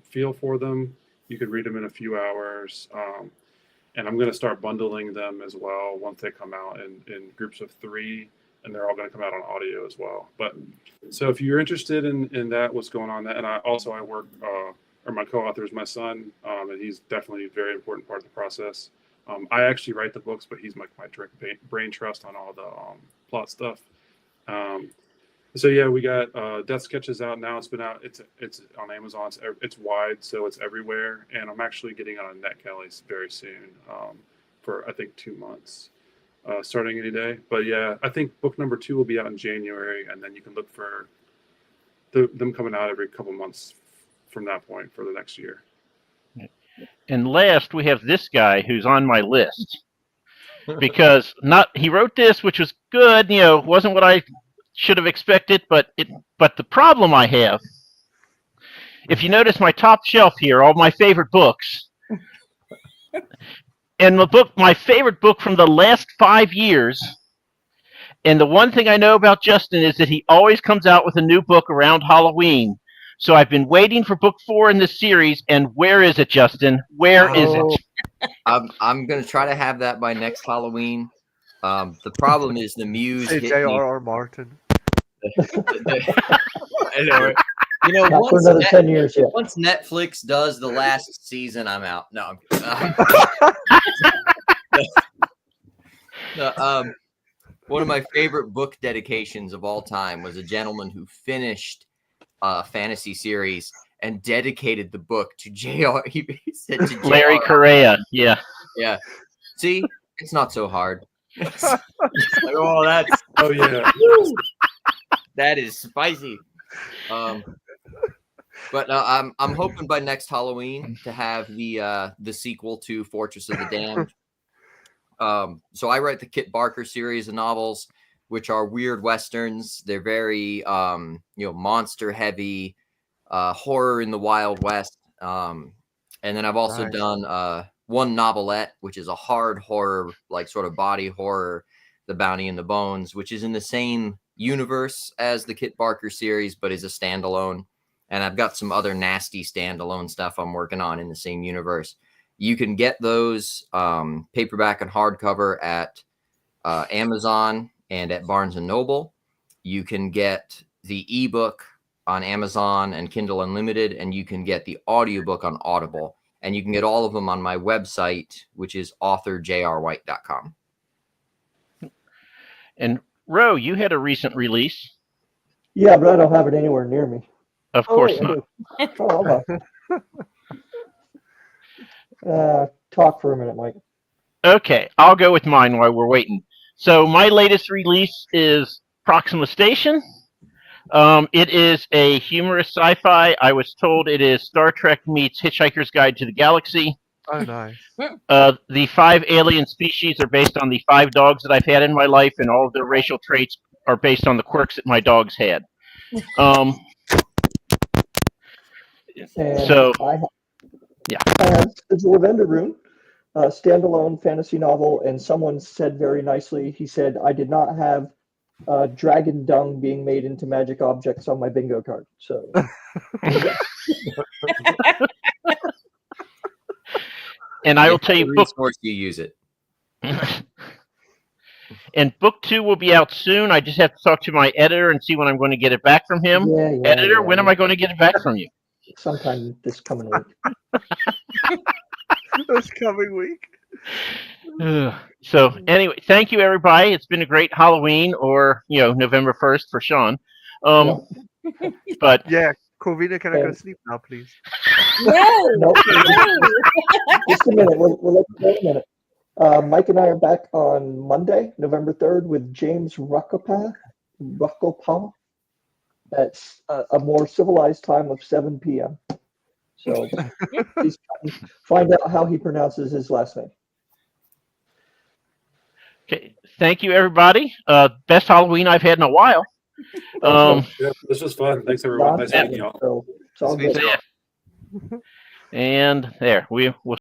feel for them. You could read them in a few hours. And I'm going to start bundling them as well once they come out in groups of 3, and they're all going to come out on audio as well. But so if you're interested in that, what's going on that, and I work, or my co-author is my son, and he's definitely a very important part of the process. I actually write the books, but he's my direct brain trust on all the plot stuff. So yeah, we got Death Sketches out now. It's been out. It's on Amazon. It's wide, so it's everywhere. And I'm actually getting on NetGalley very soon for I think 2 months, starting any day. But yeah, I think book number 2 will be out in January, and then you can look for them coming out every couple months from that point for the next year. And last, we have this guy who's on my list. because he wrote this, which was good. Wasn't what I should have expected, but the problem I have, if you notice my top shelf here, all my favorite books, and my favorite book from the last 5 years. And the one thing I know about Justin is that he always comes out with a new book around Halloween. So I've been waiting for book 4 in this series, and where is it, Justin? Where is it? I'm gonna try to have that by next Halloween. The problem is the Muse Say hit me. J.R.R. Martin. I know, right? Not for another 10 years yet. Once Netflix does the last season, I'm out. No, one of my favorite book dedications of all time was a gentleman who finished a fantasy series and dedicated the book to J.R. He said to J.R. Larry Correa. Yeah. Yeah. See, it's not so hard. It's like, oh, that's Oh yeah. that is spicy. But I'm hoping by next Halloween to have the sequel to Fortress of the Damned. So I write the Kit Barker series of novels, which are weird westerns. They're very monster heavy, horror in the Wild West. And then I've also done one novelette, which is a hard horror, like sort of body horror, The Bounty and the Bones, which is in the same universe as the Kit Barker series, but is a standalone. And I've got some other nasty standalone stuff I'm working on in the same universe. You can get those paperback and hardcover at Amazon and at Barnes & Noble. You can get the ebook on Amazon and Kindle Unlimited, and you can get the audiobook on Audible. And you can get all of them on my website, which is authorjrwhite.com. And Ro, you had a recent release. Yeah, but I don't have it anywhere near me. Of course wait, not. I do. Oh, hold on. Talk for a minute, Mike. Okay, I'll go with mine while we're waiting. So my latest release is Proxima Station. It is a humorous sci-fi. I was told it is Star Trek meets Hitchhiker's Guide to the Galaxy. Oh, nice. The 5 alien species are based on the 5 dogs that I've had in my life, and all of their racial traits are based on the quirks that my dogs had. So, I have Sigil of Enderun, a standalone fantasy novel, and someone said very nicely, he said, I did not have dragon dung being made into magic objects on my bingo card. So, and I will tell you, resource you use it. And book 2 will be out soon. I just have to talk to my editor and see when I'm going to get it back from him. Editor, when am I going to get it back from you? Sometime this coming week. This coming week. So anyway, thank you everybody. It's been a great Halloween, or November 1st for Sean. But yeah, Corvina, can I go to sleep now, please? No. Nope. Just a minute. We'll let you wait a minute. Mike and I are back on Monday, November 3rd, with James Ruckopa. That's a more civilized time of 7 p.m. So please find out how he pronounces his last name. okay, thank you everybody. Best Halloween I've had in a while. Yeah, this was fun. Thanks everyone. Nice meeting y'all. So it's all good. And there we'll